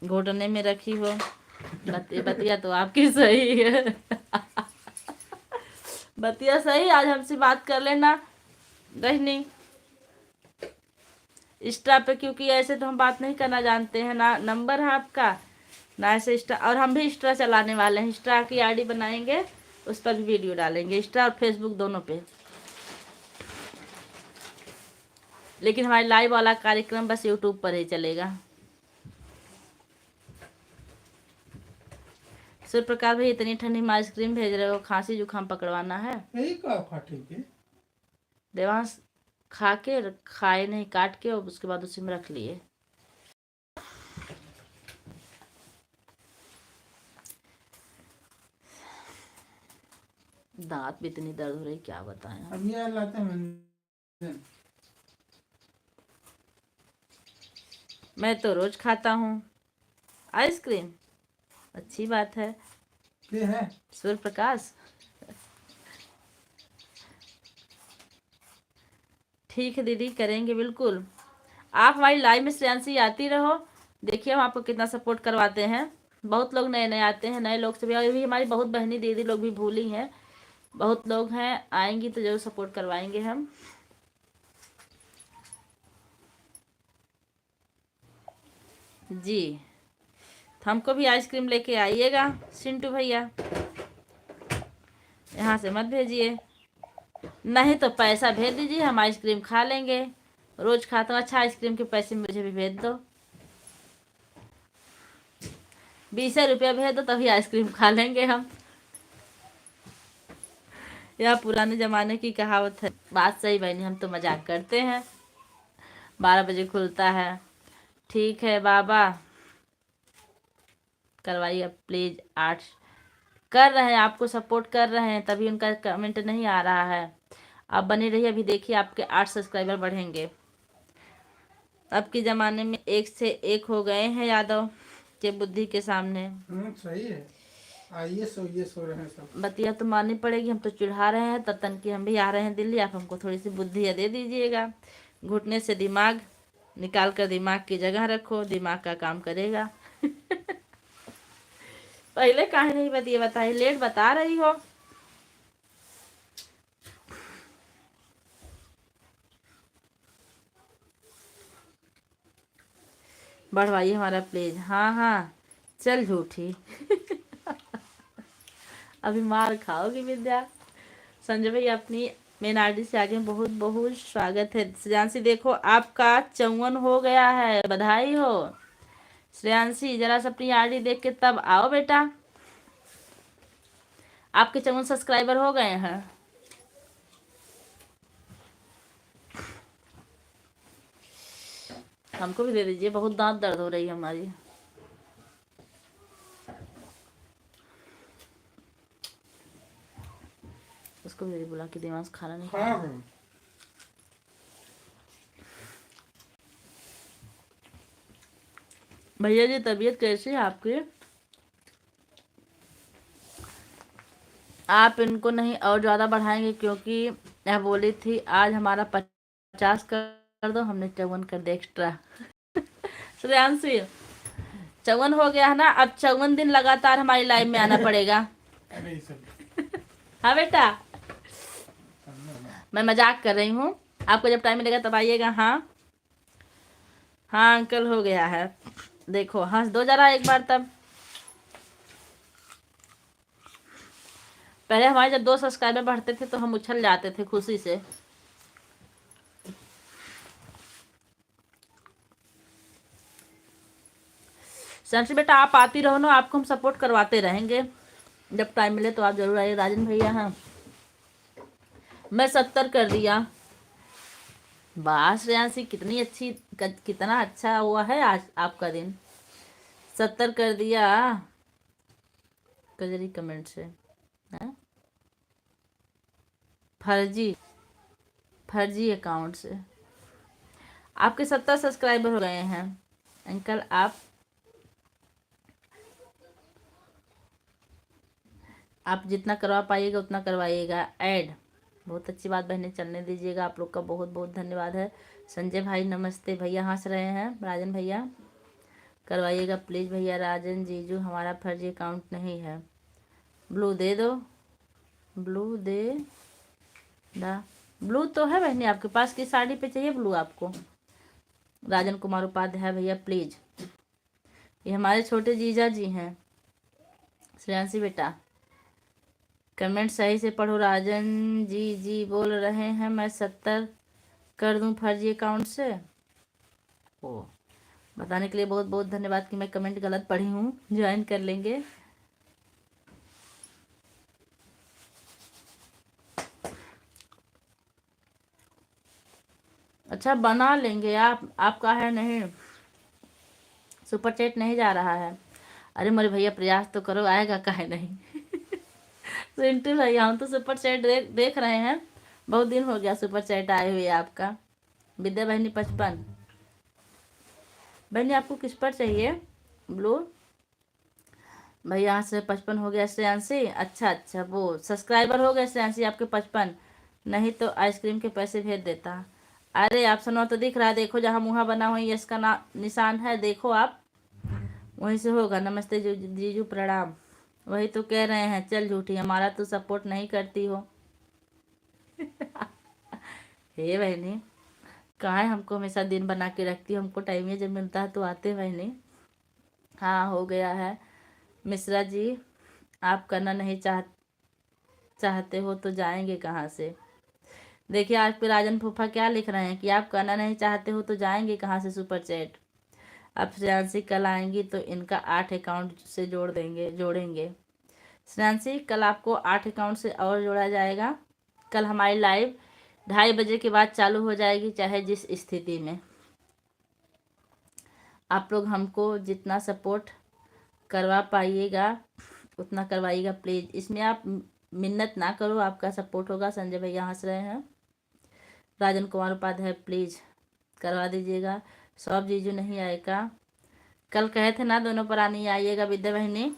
घोटने में रखी हो। बतिया तो आपकी सही है। बतिया सही, आज हमसे बात कर लेना रहनी इंस्टा पे, क्योंकि ऐसे तो हम बात नहीं करना जानते हैं ना, नंबर है आपका ना ऐसे इंस्टा। और हम भी इंस्टा चलाने वाले हैं, इंस्टा की आईडी बनाएंगे, उस पर भी वीडियो डालेंगे, इंस्टा और फेसबुक दोनों पे। लेकिन हमारे लाइव वाला कार्यक्रम बस यूट्यूब पर ही चलेगा। सूर्य प्रकाश भाई, इतनी ठंडी में आइसक्रीम भेज रहे हो, खांसी जुकाम पकड़वाना है। यही का फाटे के देवांश खा के खाए नहीं, काट के और उसके बाद उसी में रख लिए। दांत भी इतनी दर्द हो रही, क्या बताएं। अब ये लाते हैं मैं तो रोज खाता हूँ आइसक्रीम, अच्छी बात है। ये है सूर्य प्रकाश ठीक है दीदी, करेंगे बिल्कुल। आप हमारी लाइव में श्रेयांशी आती रहो, देखिए हम आपको कितना सपोर्ट करवाते हैं। बहुत लोग नए नए आते हैं, नए लोग से भी, अभी हमारी बहुत बहनी दीदी लोग भी भूली हैं, बहुत लोग हैं, आएंगी तो जरूर सपोर्ट करवाएंगे हम। जी, तो हमको भी आइसक्रीम लेके आइएगा सिंटू भैया, यहाँ से मत भेजिए, नहीं तो पैसा भेज दीजिए, हम आइसक्रीम खा लेंगे। रोज खाता हूँ, अच्छा आइसक्रीम के पैसे मुझे भी भेज दो, 20 रुपया भेज दो, तभी आइसक्रीम खा लेंगे हम। यह पुराने जमाने की कहावत है। बात सही बहनी, हम तो मजाक करते हैं। 12 बजे खुलता है, ठीक है बाबा, करवाइए प्लीज। 8 कर रहे हैं, आपको सपोर्ट कर रहे हैं, तभी उनका कमेंट नहीं आ रहा है। आप बने रहिए, अभी देखिए आपके 8 सब्सक्राइबर बढ़ेंगे। अब के ज़माने में एक से एक हो गए हैं यादव के बुद्धि के सामने। सही है। आइए सोइए, सो रहे हैं सब। बतिया तो माननी पड़ेगी, हम तो चिढ़ा रहे हैं, ततन की हम भी आ रहे हैं दिल्ली, आप हमको थोड़ी सी बुद्धि दे दीजिएगा। घुटने से दिमाग निकाल कर दिमाग की जगह रखो, दिमाग का काम करेगा। पहले काहे नहीं बताइए, लेट बता रही हो। बढ़वाइए हमारा प्लीज। हाँ हाँ, चल झूठी। अभी मार खाओगी विद्या। संजय भाई, अपनी मेन आईडी से आगे बहुत बहुत स्वागत है। श्रेयांशी देखो आपका 54 हो गया है, बधाई हो। श्रेयांशी जरा सा अपनी आईडी देख के तब आओ बेटा, आपके 54 सब्सक्राइबर हो गए हैं। हमको भी दे दीजिए, बहुत दांत दर्द हो रही है हमारी। उसको भी बोला कि दिमाग खाना नहीं खाना। भैया जी तबीयत कैसी है आपकी? आप इनको नहीं और ज़्यादा बढ़ाएंगे, क्योंकि यह बोली थी आज हमारा 50 कर दो, हमने 54 कर दिया एक्स्ट्रा। श्रेयांशी 54 हो गया है ना, अब 54 दिन लगातार हमारी लाइव में आना पड़ेगा। हाँ बेटा, मैं मजाक कर रही हूँ, आपको जब टाइम मिलेगा तब आइएगा। हाँ हाँ अंकल हो गया है, देखो हंस दो जरा एक बार तब। पहले हमारे जब 2 सब्सक्राइबर बढ़ते थे तो हम उछल जाते थे खुशी से। संशी बेटा आप आती रहो ना, आपको हम सपोर्ट करवाते रहेंगे, जब टाइम मिले तो आप जरूर आइए। राजन भैया, हाँ मैं 70 कर दिया। वाह श्रेयांशी, कितनी अच्छी, कितना अच्छा हुआ है आज आपका दिन। 70 कर दिया कजरी कमेंट से। है? फर्जी अकाउंट से आपके 70 सब्सक्राइबर हो गए हैं। अंकल आप जितना करवा पाइएगा उतना करवाइएगा ऐड। बहुत अच्छी बात बहने, चलने दीजिएगा, आप लोग का बहुत बहुत धन्यवाद है। संजय भाई नमस्ते, भैया हंस रहे हैं। राजन भैया करवाइएगा प्लीज़ भैया। राजन जीजू हमारा फर्जी अकाउंट नहीं है, ब्लू दे दो। ब्लू दे दा। ब्लू तो है बहनी आपके पास, की साड़ी पे चाहिए ब्लू आपको? राजन कुमार उपाध्याय भैया प्लीज, ये हमारे छोटे जीजा जी हैं। श्रेयांशी बेटा कमेंट सही से पढ़ो। राजन जी जी बोल रहे हैं मैं 70 कर दूं फर्जी अकाउंट से। ओ, बताने के लिए बहुत बहुत धन्यवाद कि मैं कमेंट गलत पढ़ी हूँ। ज्वाइन कर लेंगे। अच्छा बना लेंगे आपका है नहीं, सुपर चैट नहीं जा रहा है। अरे मेरे भैया प्रयास तो करो, आएगा काहे नहीं। सिंटू भैया हम तो सुपर चैट देख रहे हैं, बहुत दिन हो गया सुपर चैट आए हुए आपका। विद्या बहनी 55। बहनी आपको किस पर चाहिए ब्लू? भैया यहाँ से 55 हो गया श्रेयांशी। अच्छा वो सब्सक्राइबर हो गए श्रेयांशी आपके 55, नहीं तो आइसक्रीम के पैसे भेज देता। अरे आप सुनो तो दिख रहा है, देखो जहाँ मुहा बना हुआ यस का निशान है, देखो आप वहीं से होगा। नमस्ते जीजू प्रणाम। वही तो कह रहे हैं, चल झूठी हमारा तो सपोर्ट नहीं करती हो। हे बहनी कहाँ है, हमको हमेशा दिन बना के रखती हो, हमको टाइम ही जब मिलता है तो आते बहनी। हाँ हो गया है। मिश्रा जी आप करना नहीं चाहते हो तो जाएंगे कहाँ से? देखिए आज पे राजन फूफा क्या लिख रहे हैं कि आप करना नहीं चाहते हो तो जाएंगे कहाँ से सुपर चैट। अब श्रेयांशी कल आएंगी तो इनका 8 अकाउंट से जोड़ेंगे। श्रेयांशी कल आपको 8 अकाउंट से और जोड़ा जाएगा। कल हमारी लाइव 2:30 बजे के बाद चालू हो जाएगी, चाहे जिस स्थिति में। आप लोग हमको जितना सपोर्ट करवा पाइएगा उतना करवाइएगा प्लीज़। इसमें आप मिन्नत ना करो, आपका सपोर्ट होगा। संजय भैया हंस रहे हैं। राजन कुमार उपाध्याय प्लीज़ करवा दीजिएगा। सब जीजू नहीं आएगा, कल कहे थे ना दोनों प्राणी आइएगा। विद्या बहनी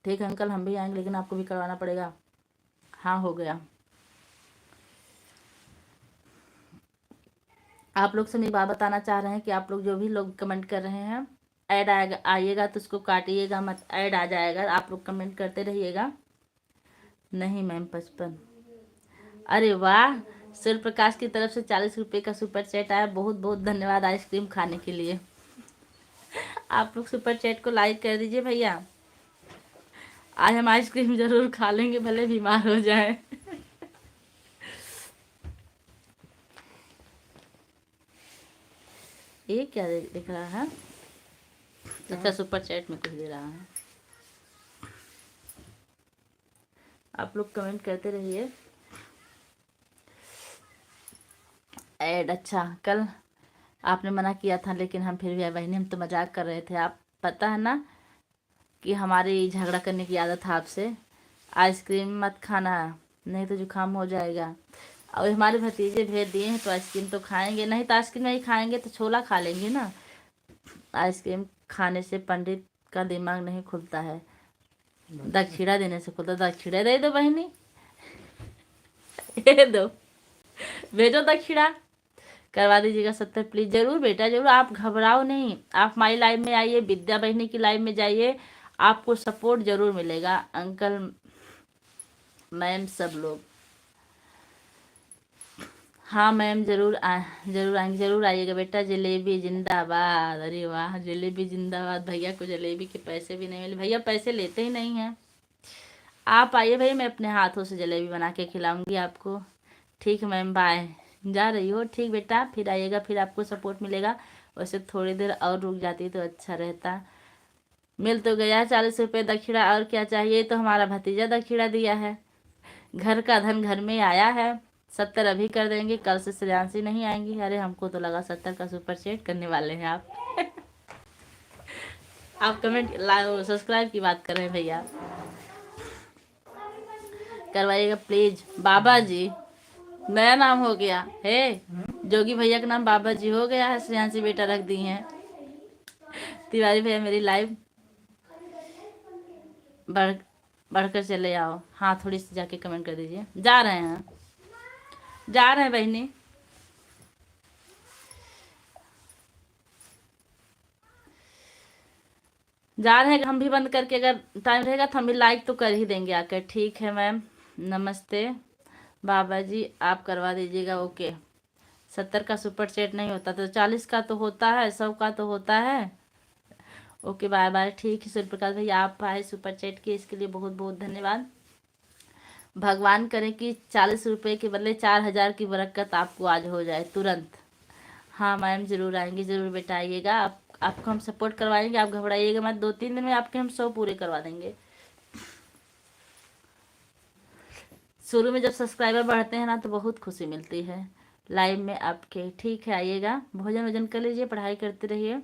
ठीक है अंकल हम भी आएंगे, लेकिन आपको भी करवाना पड़ेगा। हाँ हो गया। आप लोग से मेरी बात बताना चाह रहे हैं कि आप लोग जो भी लोग कमेंट कर रहे हैं, ऐड आइएगा तो उसको काटिएगा मत, ऐड आ जाएगा, आप लोग कमेंट करते रहिएगा। नहीं मैम 55। अरे वाह, सूर्य प्रकाश की तरफ से 40 रुपये का सुपर चैट आया, बहुत बहुत धन्यवाद आइसक्रीम खाने के लिए। आप लोग सुपर चैट को लाइक कर दीजिए भैया। आज हम आइसक्रीम जरूर खा लेंगे, भले बीमार हो जाए। ये क्या दिख रहा है? अच्छा सुपर चैट में कुछ दे रहा है। आप लोग कमेंट करते रहिए। ऐड अच्छा कल आपने मना किया था, लेकिन हम फिर भी आए। बहनी हम तो मजाक कर रहे थे, आप पता है ना कि हमारी झगड़ा करने की आदत है आपसे। आइसक्रीम मत खाना नहीं तो जुकाम हो जाएगा। और हमारे भतीजे भेज दिए हैं तो आइसक्रीम तो खाएंगे, नहीं तो आइसक्रीम नहीं खाएंगे तो छोला खा लेंगे ना। आइसक्रीम खाने से पंडित का दिमाग नहीं खुलता है, दक्षिणा देने से खुलता। दक्षिणा दे दो बहनी, दे दो, भेजो दक्षिणा, करवा दीजिएगा 70 प्लीज। जरूर बेटा जरूर, आप घबराओ नहीं। आप हमारी लाइव में आइए, विद्या बहनी की लाइव में जाइए, आपको सपोर्ट जरूर मिलेगा। अंकल मैम सब लोग, हाँ मैम जरूर आएंगे, जरूर आइएगा बेटा। जलेबी जिंदाबाद। अरे वाह जलेबी जिंदाबाद। भैया को जलेबी के पैसे भी नहीं मिले, भैया पैसे लेते ही नहीं हैं। आप आइए भाई, मैं अपने हाथों से जलेबी बना के खिलाऊंगी आपको। ठीक है मैम बाय। जा रही हो? ठीक बेटा, फिर आइएगा, फिर आपको सपोर्ट मिलेगा। वैसे थोड़ी देर और रुक जाती तो अच्छा रहता। मिल तो गया 40 रुपये दक्षिणा, और क्या चाहिए? तो हमारा भतीजा दक्षिणा दिया है, घर का धन घर में आया है। 70 अभी कर देंगे, कल से श्रेयांशी नहीं आएंगी। अरे हमको तो लगा 70 का सुपर चैट करने वाले हैं आप। आप कमेंट सब्सक्राइब की बात कर रहे हैं भैया, करवाइएगा प्लीज। बाबा जी नया नाम हो गया है, जोगी भैया का नाम बाबा जी हो गया है, श्रेयांशी बेटा रख दी हैं। तिवारी भैया मेरी लाइव बढ़कर चले आओ। हाँ थोड़ी सी जाके कमेंट कर दीजिए, जा रहे हैं। जा रहे हैं बहनी। जा रहे हैं हम भी बंद करके, अगर टाइम रहेगा तो हम भी लाइक तो कर ही देंगे आकर। ठीक है मैम, नमस्ते। बाबा जी आप करवा दीजिएगा, ओके। 70 का सुपर चैट नहीं होता तो 40 का तो होता है, 100 का तो होता है। Okay bye bye. ठीक है सूर्य प्रकाश भैया, आप आए सुपर चैट किए, इसके लिए बहुत बहुत धन्यवाद। भगवान करे कि 40 रुपये के बदले 4000 की बरकत आपको आज हो जाए तुरंत। हाँ मैम जरूर आएंगे, जरूर बेटा आइएगा। आपको हम सपोर्ट करवाएंगे, आप घबराइएगा मत। 2-3 दिन में आपके हम 100 पूरे करवा देंगे। शुरू में जब सब्सक्राइबर बढ़ते हैं ना तो बहुत खुशी मिलती है लाइव में आपके। ठीक है आइएगा, भोजन वोजन कर लीजिए, पढ़ाई करते रहिए।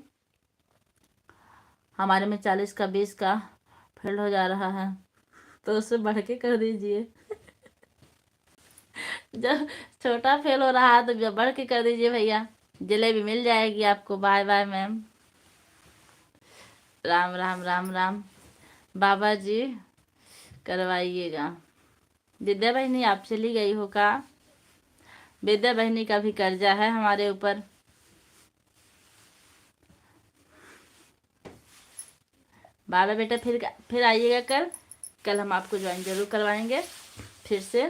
हमारे में 40 का 20 का फेल हो जा रहा है तो उससे बढ़ के कर दीजिए। जब छोटा फेल हो रहा है तो जब बढ़ के कर दीजिए भैया, जलेबी मिल जाएगी आपको। Bye bye ma'am. Ram Ram Ram Ram. बाबा जी करवाइएगा। विद्या बहनी आप चली गई हो का? विद्या बहनी का भी कर्जा है हमारे ऊपर। बाबा बेटा फिर आइएगा कल हम आपको ज्वाइन जरूर करवाएंगे फिर से।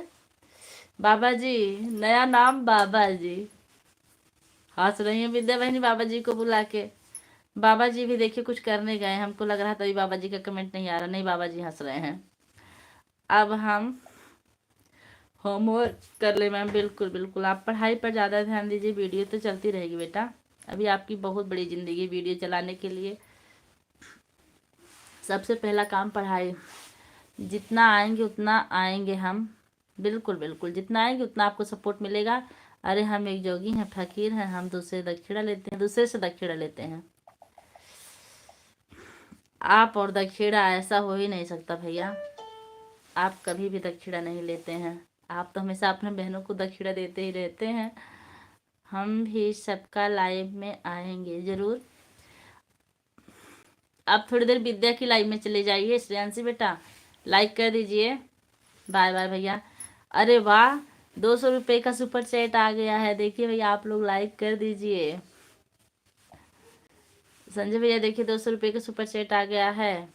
बाबा जी नया नाम बाबा जी। हंस रही है विद्या बहनी बाबा जी को बुला के। बाबा जी भी देखिए कुछ करने गए, हमको लग रहा था तभी बाबा जी का कमेंट नहीं आ रहा। नहीं बाबा जी हंस रहे हैं। अब हम होमवर्क कर ले मैम। बिल्कुल बिल्कुल, आप पढ़ाई पर ज़्यादा ध्यान दीजिए, वीडियो तो चलती रहेगी बेटा। अभी आपकी बहुत बड़ी ज़िंदगी वीडियो चलाने के लिए। सबसे पहला काम पढ़ाई। जितना आएंगे उतना आएंगे हम। बिल्कुल बिल्कुल, जितना आएंगे उतना आपको सपोर्ट मिलेगा। अरे हम एक जोगी हैं, फकीर हैं, हम दूसरे दक्षिणा लेते हैं, दूसरे से दक्षिणा लेते हैं। आप और दक्षिणा ऐसा हो ही नहीं सकता भैया। आप कभी भी दक्षिणा नहीं लेते हैं, आप तो हमेशा अपने बहनों को दक्षिणा देते ही रहते हैं। हम भी सबका लाइव में आएंगे जरूर। आप थोड़ी देर विद्या की लाइव में चले जाइए। श्रेयांशी बेटा लाइक कर दीजिए। बाय बाय भैया। अरे वाह 200 रुपये का सुपर चैट आ गया है, देखिए भैया आप लोग लाइक कर दीजिए। संजय भैया देखिए 200 रुपये का सुपर चैट आ गया है।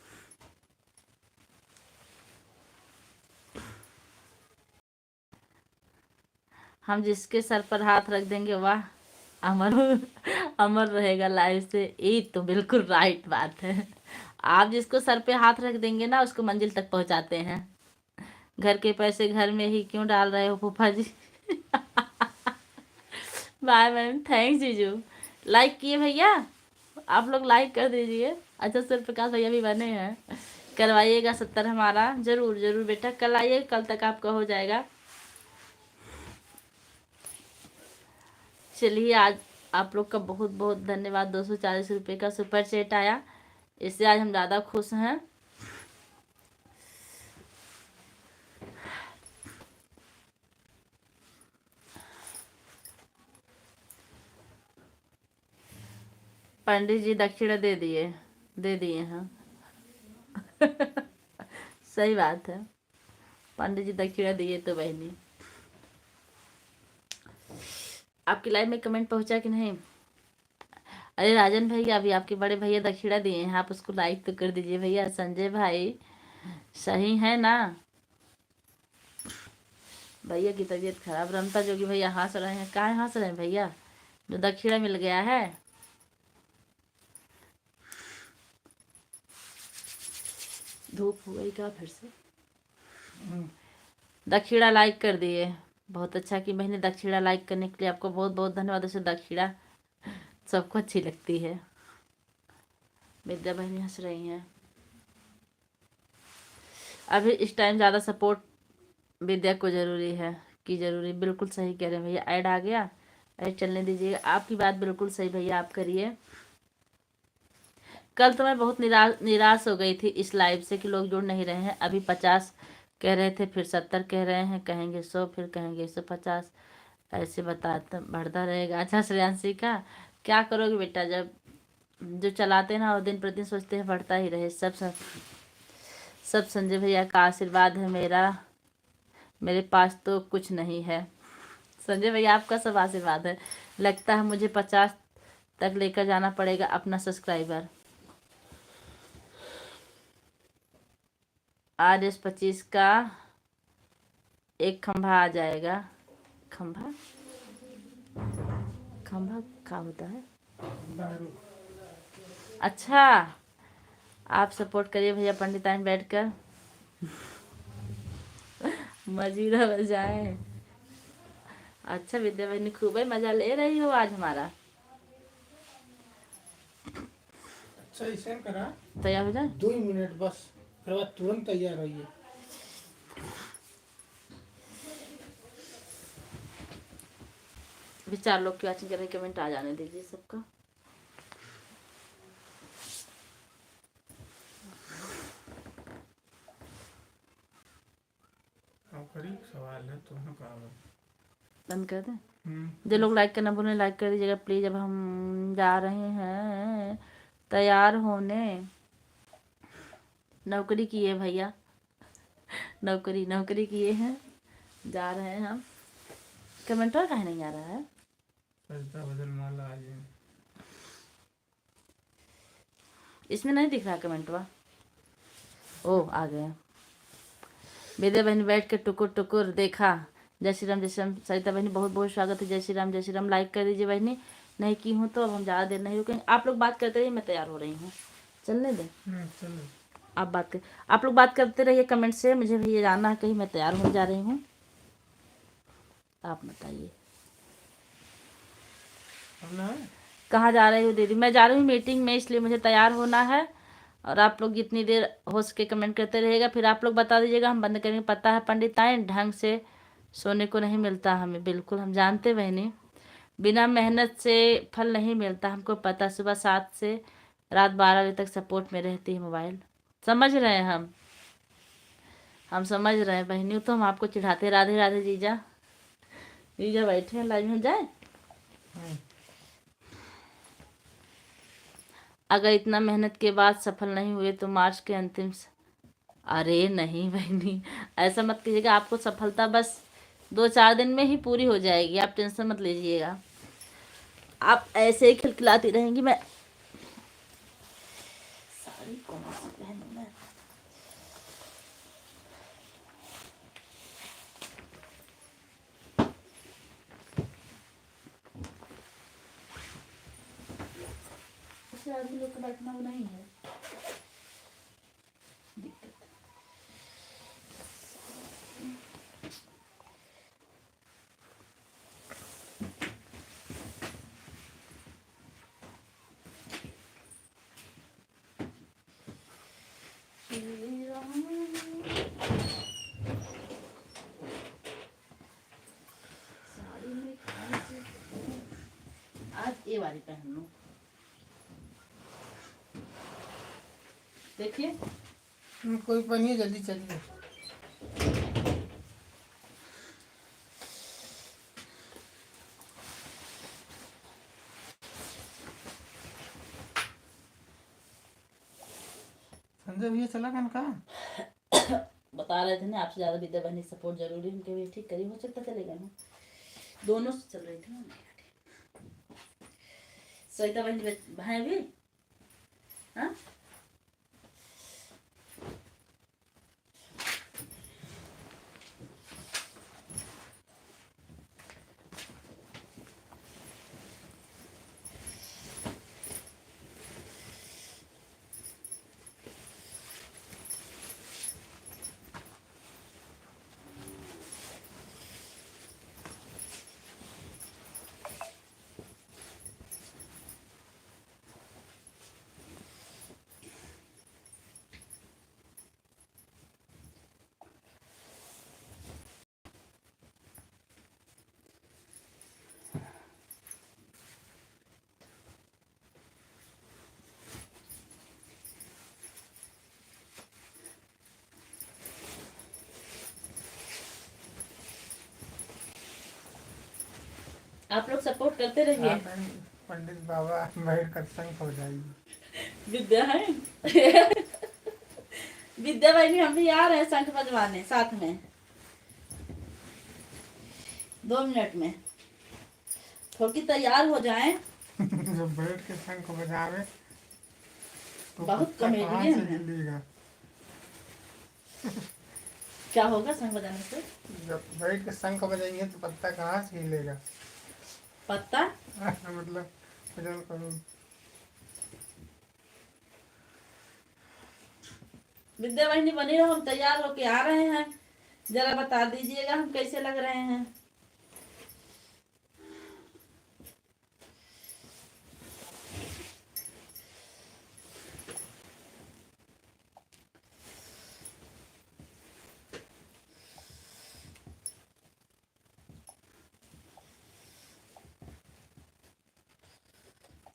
हम जिसके सर पर हाथ रख देंगे वाह अमर अमर रहेगा लाइफ से। ये तो बिल्कुल राइट बात है। आप जिसको सर पे हाथ रख देंगे ना उसको मंजिल तक पहुंचाते हैं। घर के पैसे घर में ही क्यों डाल रहे हो फूफा जी? बाय मैम, थैंक्स जीजू। लाइक किए भैया, आप लोग लाइक कर दीजिए। अच्छा सूर्य प्रकाश भैया भी बने हैं, करवाइएगा 70 हमारा। जरूर जरूर बेटा, कल आइए, कल तक आपका हो जाएगा। चलिए आज आप लोग का बहुत बहुत धन्यवाद। 240 रुपये का सुपर चैट आया, इससे आज हम ज़्यादा खुश हैं। पंडित जी दक्षिणा दे दिए हैं। सही बात है, पंडित जी दक्षिणा दिए तो बहनी। आपकी लाइव में कमेंट पहुंचा कि नहीं? अरे राजन भैया अभी आपके बड़े भैया दक्षिणा दिए हैं, आप उसको लाइक तो कर दीजिए भैया। संजय भाई सही है ना? भैया की तबीयत खराब। रमता जोगी भैया हंस रहे हैं, काहे हंस रहे हैं भैया? जो दक्षिणा मिल गया है। धूप हो गई क्या फिर से? दक्षिणा लाइक कर दिए, बहुत अच्छा कि बहनी दक्षिणा लाइक करने के लिए आपको बहुत बहुत धन्यवाद। उसे दक्षिणा सबको अच्छी लगती है। विद्या बहनी हंस रही हैं। अभी इस टाइम ज़्यादा सपोर्ट विद्या को ज़रूरी है कि ज़रूरी। बिल्कुल सही कह रहे हैं भैया। ऐड आ गया, ऐड चलने दीजिएगा। आपकी बात बिल्कुल सही भैया, आप करिए। कल तो मैं बहुत निराश हो गई थी इस लाइव से कि लोग जुड़ नहीं रहे हैं। अभी 50 कह रहे थे, फिर 70 कह रहे हैं, कहेंगे 100, फिर कहेंगे 150, ऐसे बताता बढ़ता रहेगा। अच्छा श्रेयांशी का क्या करोगे बेटा? जब जो चलाते हैं ना वो दिन प्रतिदिन सोचते हैं बढ़ता ही रहे। सब संजय भैया का आशीर्वाद है। मेरे पास तो कुछ नहीं है। संजय भैया आपका सब आशीर्वाद है। लगता है मुझे 50 तक लेकर जाना पड़ेगा अपना सब्सक्राइबर। आज इस 25 का एक खंभा आ जाएगा। खंभा खंभा क्या होता है? दारू। अच्छा, आप सपोर्ट करिए भैया पंडिताइन बैठकर मजीरा बजाए। अच्छा विद्या बहनी खूब ही मजा ले रही हो आज हमारा। अच्छा ऐसा करा, तैयार हो जाए। 2 मिनट बस, फिर बाद तुरंत तैयार होइए। अभी 4 लोग की वाचिंग कर रहे, कमेंट आ जाने दीजिए सबका। करी सवाल है तुम्हें कहा बंद कर दें। जो लोग लाइक करना भूलें लाइक कर दीजिएगा प्लीज। अब हम जा रहे हैं तैयार होने। नौकरी किए भैया, नौकरी किए हैं, जा रहे हैं हम। कमेंट और काहे नहीं आ रहा है? सजदा बदल माला आ जाए। इसमें नहीं दिख रहा कमेंटवा। ओ आ गया। विद्या बहनी बैठ के टुकुर टुकुर देखा। जय श्री राम जय श्री राम। सरिता बहनी बहुत बहुत स्वागत है। जय श्री राम जय श्री राम। लाइक कर दीजिए बहनी। नहीं की हूँ तो अब हम ज़्यादा देर नहीं रुकेंगे। आप लोग बात करते रहिए, मैं तैयार हो रही हूँ। चलने दें, चलो आप लोग बात करते रहिए कमेंट से। मुझे भैया जाना है कहीं, मैं तैयार हो जा रही हूँ। आप बताइए कहाँ जा रही हो दीदी? मैं जा रही हूँ मीटिंग में, इसलिए मुझे तैयार होना है। और आप लोग जितनी देर हो सके कमेंट करते रहिएगा। फिर आप लोग बता दीजिएगा, हम बंद करेंगे। पता है पंडिताइन ढंग से सोने को नहीं मिलता हमें, बिल्कुल हम जानते बहनी। बिना मेहनत से फल नहीं मिलता, हमको पता। सुबह 7 से रात 12 बजे तक सपोर्ट में रहती है मोबाइल। समझ रहे हैं हम समझ रहे हैं बहनी। तो हम आपको चिढ़ाते। राधे राधे जीजा। जीजा बैठे हैं, लाइव में जाए। अगर इतना मेहनत के बाद सफल नहीं हुए तो मार्च के अंतिम अरे नहीं बहनी, ऐसा मत कीजिएगा। आपको सफलता बस 2-4 दिन में ही पूरी हो जाएगी, आप टेंशन मत लीजिएगा। आप ऐसे ही खिलखिलाती रहेंगी। मैं साड़ी कौन सी पहनूं मैं? आदमी लोग का बैठना वो नहीं है दिक्कत। साड़ी में कौन सी आज ये वाली पहन लूं। देखिए कोई पहनिए, जल्दी चलिए। संजय भैया चला कन कहाँ? बता रहे थे ना, आपसे ज्यादा विद्या बहनी सपोर्ट जरूरी है। उनके भी ठीक करिए, हो सकता चलेगा ना। दोनों से चल रही थी ना। सरिता बहनी भाई भी हाँ आप लोग सपोर्ट करते रहिए। पंडित बाबा बैठ कर संग हो जाएगी। विद्या है विद्या बहनी हम भी आ रहे हैं शंख बजवाने साथ में। 2 मिनट में थोड़ी तैयार हो जाएं। जब बैठ के शंख बजावे तो बहुत पत्ता कहाँ कॉमेडियन से है। हिलेगा। क्या होगा संग बजाने से? जब बैठ के शंख बजाएंगे तो पत्ता कहाँ से हिलेगा। पत्ता मतलब भजन करो। विद्या वाहिनी बनी रहो, हम तैयार होके आ रहे हैं। जरा बता दीजिएगा हम कैसे लग रहे हैं।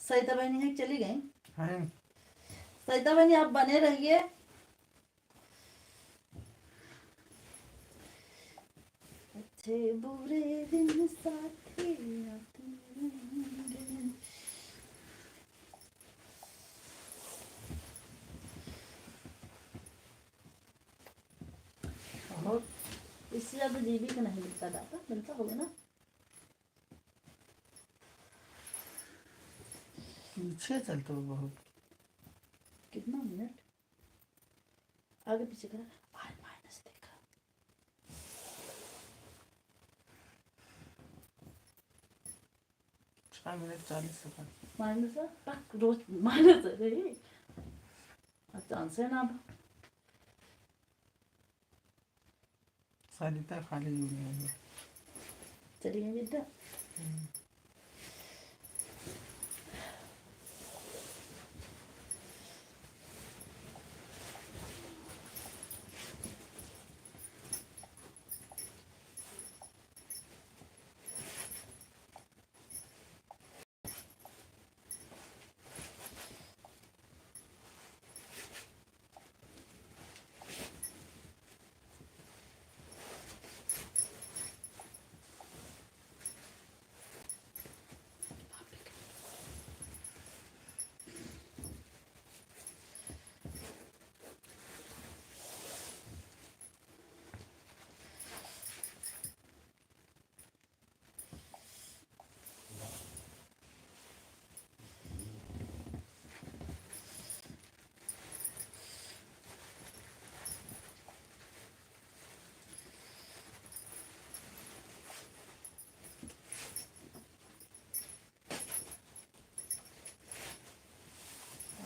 सरिता बहनी है चली गई। हैं सरिता बहनी आप बने रहिए। अच्छे बुरे दिन साथी आते रहेंगे। और इससे ज्यादा जीबी का नहीं मिलता, डाटा मिलता होगा ना। पीछे चलते हो बहुत। कितना मिनट आगे पीछे करा, आज माइनस देखा। 6 मिनट 40 सेकंड। माइनस रोज माइनस है रही। चांस है ना अब। सरिता खाली हो गया। चलिए विद्या।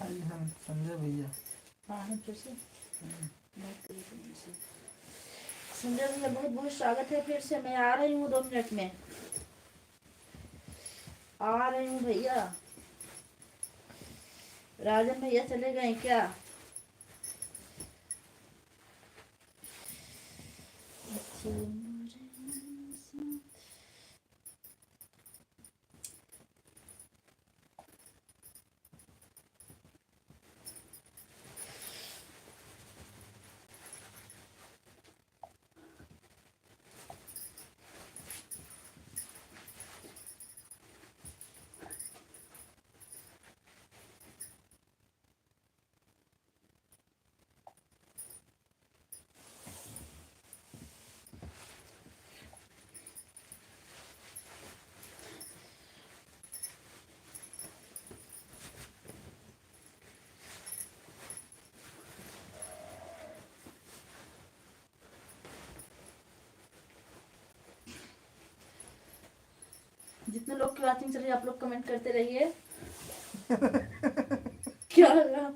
आज हम संजय भैया। हाँ हम फिर से बात करिए तुम से। संजय भैया बहुत बहुत स्वागत है फिर से। मैं आ रही हूँ 2 मिनट में। आ रही हूँ भैया। राजन भैया चले गए क्या? अच्छे बुरे दिन साथ। जितने लोग की वॉचिंग चल रही है आप लोग कमेंट करते रहिए। क्या लगा?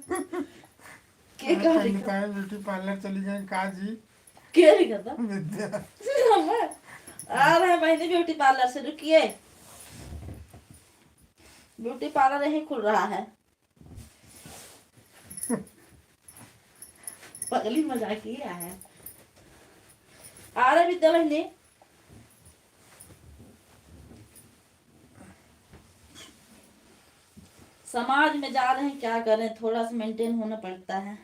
के कहा रही कनिका ब्यूटी पार्लर चली गई काजी क्या लिखा था? विद्या। आ रहे हैं महीने ब्यूटी पार्लर से, रुकिए। ब्यूटी पार्लर यही खुल रहा है। पगली मजाकिया है। आ रहे विद्या बहनी। समाज में जा रहे हैं, क्या करें, थोड़ा सा मेंटेन होना पड़ता है।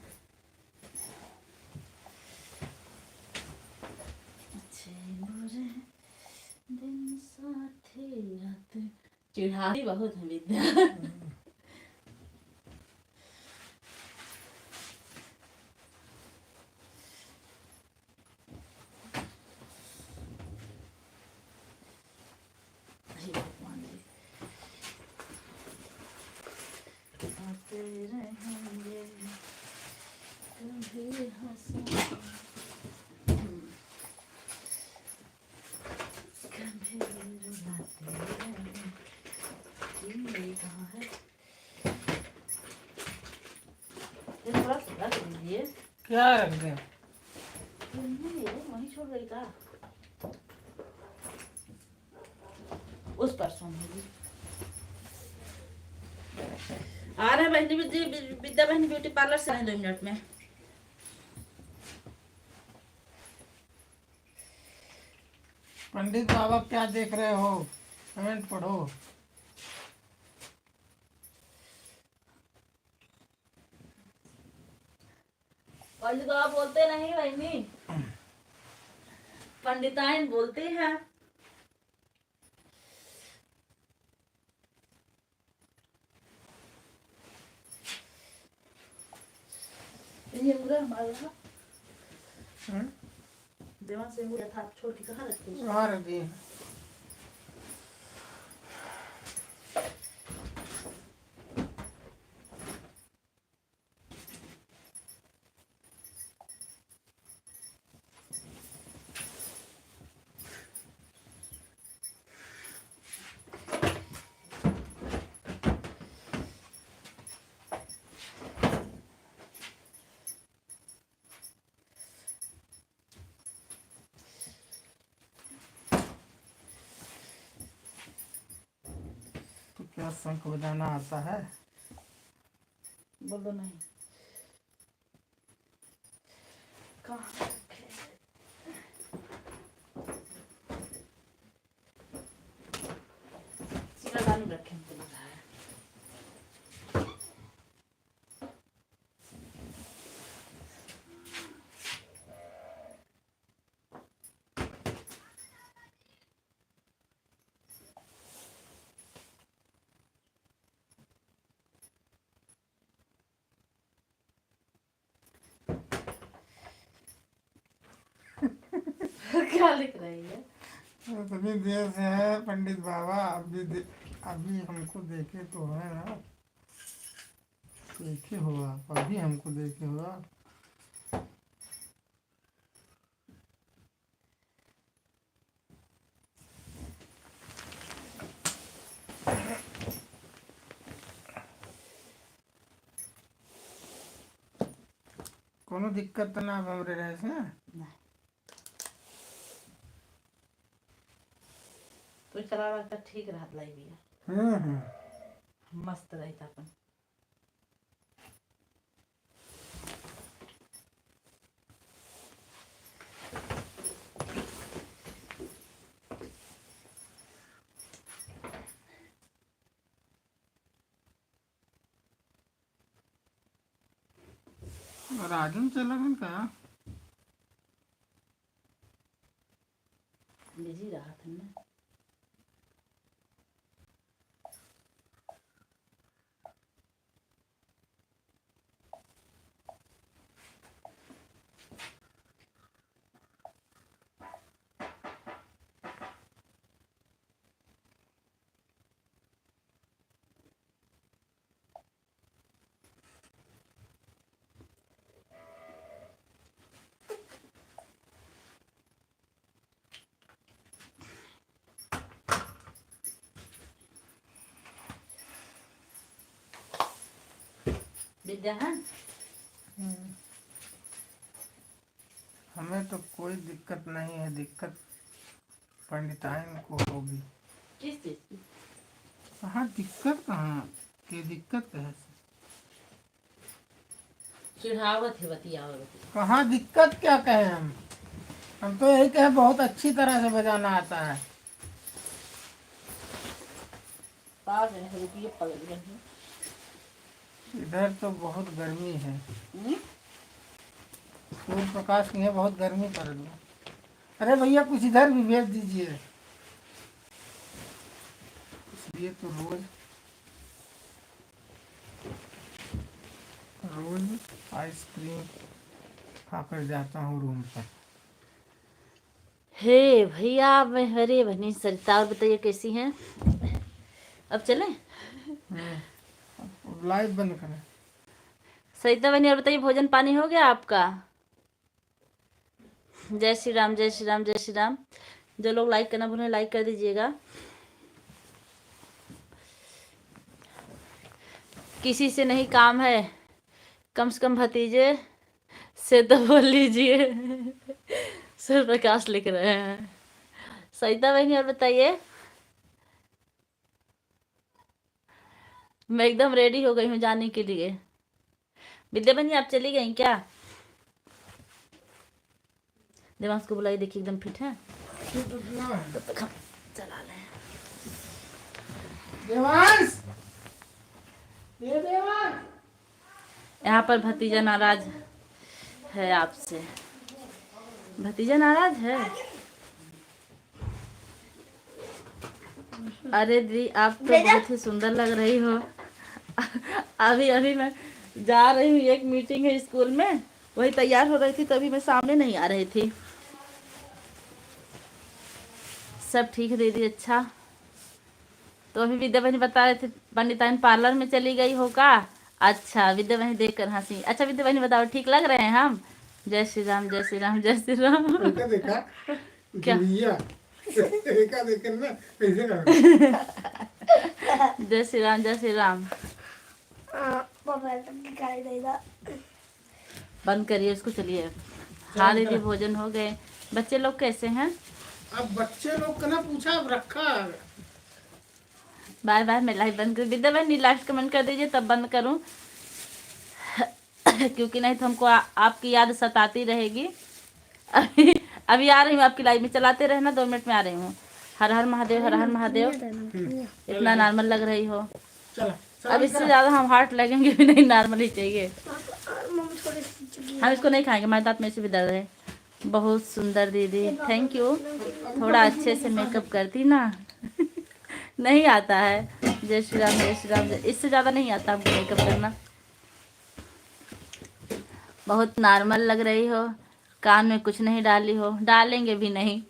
अच्छे बुरे दिन साथी आते। चिढ़ाती बहुत है विद्या। क्या रख दें? वहीं छोड़ गई का उस परसों में भी। आ रहा है बहनी विद्या बहनी ब्यूटी पार्लर से आए 2 मिनट में। पंडित बाबा क्या देख रहे हो? कमेंट पढ़ो। पंडित बाबा बोलते नहीं बहनी, पंडिताइन बोलते हैं। ये मुझे हमारा देवान से मुझे था छोड़ के कहाँ रखते हैं? कहाँ रख दिए? तो क्या शंख बजाना आता है? बोलो नहीं। कहाँ रखे? सिंगारदानी में रखे हमको लग रहा है। क्या लिख रही है? इतनी देर से है पंडित बाबा, अभी हमको देखे तो है ना? देखे हो आप? अभी हमको देखे हो आप? कोनो दिक्कत तो ना हमरे रहे से ना? नहीं तो चला रहा ठीक रहा लाई भी मस्त रही था अपन। राजन चला गया क्या? बिजी रहा था ना। विद्या है? हमें तो कोई दिक्कत नहीं है, दिक्कत पंडिताइन को होगी। किस चीज की? कहाँ दिक्कत? कहाँ की दिक्कत है? चिढ़ावत है बतियावत। कहाँ दिक्कत क्या कहे हम तो यही कहे बहुत अच्छी तरह से बजाना आता है। पास है रुकिए पलट गई। इधर तो बहुत गर्मी है, सूर्य प्रकाश की है, बहुत गर्मी पड़ रही है। अरे भैया कुछ इधर भी भेज दीजिए। इसलिए तो रोज आइसक्रीम खाकर जाता हूँ रूम पर। हे भैया मैं हरे बहनी सरिता, और बताइए कैसी हैं? अब चलें? लाइव बंद करें। सरिता बहनी और बताइए भोजन पानी हो गया आपका? जय श्री राम, जय श्री राम, जय श्री राम। जो लोग लाइक करना भूलें लाइक कर दीजिएगा। किसी से नहीं काम है, कम से कम भतीजे से तो बोल लीजिए। सूर्य प्रकाश लिख रहे हैं। सविता बहनी और बताइए। मैं एकदम रेडी हो गई हूँ जाने के लिए। विद्या बहनी आप चली गई क्या? देवांश को बुलाई, देखिए एकदम फिट है। तब तक हम चला लें। देवांश, ये देवांश। यहाँ पर भतीजा नाराज है आपसे। भतीजा नाराज है। अरे दी आप तो बहुत ही सुंदर लग रही हो। अभी अभी मैं जा रही हूँ, एक मीटिंग है स्कूल में, वही तैयार हो रही थी, तभी मैं सामने नहीं आ रही थी। सब ठीक है दीदी। अच्छा, तो अभी विद्या बहनी बता रहे थे पंडिताइन पार्लर में चली गई हो का? अच्छा, विद्या बहनी देख कर हंसी। अच्छा विद्या बहनी बताओ, ठीक लग रहे हैं हम? जय श्री राम, जय श्री राम, जय श्री राम। देखा देखा क्या? गुड़िया। देखा देखा ना कैसे कर जय श्री राम, जय श्री राम। पापा तक दिखाई देगा। बंद करिए इसको, चलिए। हाँ दीदी, भोजन हो गए। बच्चे लोग कैसे हैं? अब बच्चे लोग का ना पूछा, अब रखा। बाय बाय, मैं लाइव बंद कर। विद्या बहनी लास्ट कमेंट कर दीजिए तब बंद करूं। क्योंकि नहीं तो हमको आपकी याद सताती रहेगी। अभी आ रही हूँ आपकी लाइव में, चलाते रहना, 2 मिनट में आ रही हूँ। हर हर महादेव, हर हर महादेव। इतना नॉर्मल लग रही हो। चला अब इससे ज्यादा हम हार्ट लगेंगे भी नहीं, नॉर्मल ही चाहिए। मम्मी थोड़ी सी चुकी हम इसको नहीं खाएंगे, हमारे दांत में से भी दर्द है। बहुत सुंदर दीदी, थैंक यू। थोड़ा अच्छे से मेकअप करती ना। नहीं आता है। जय श्री राम, जय श्री राम। इससे ज़्यादा नहीं आता हमको मेकअप करना। बहुत नॉर्मल लग रही हो। कान में कुछ नहीं डाली हो, डालेंगे भी नहीं।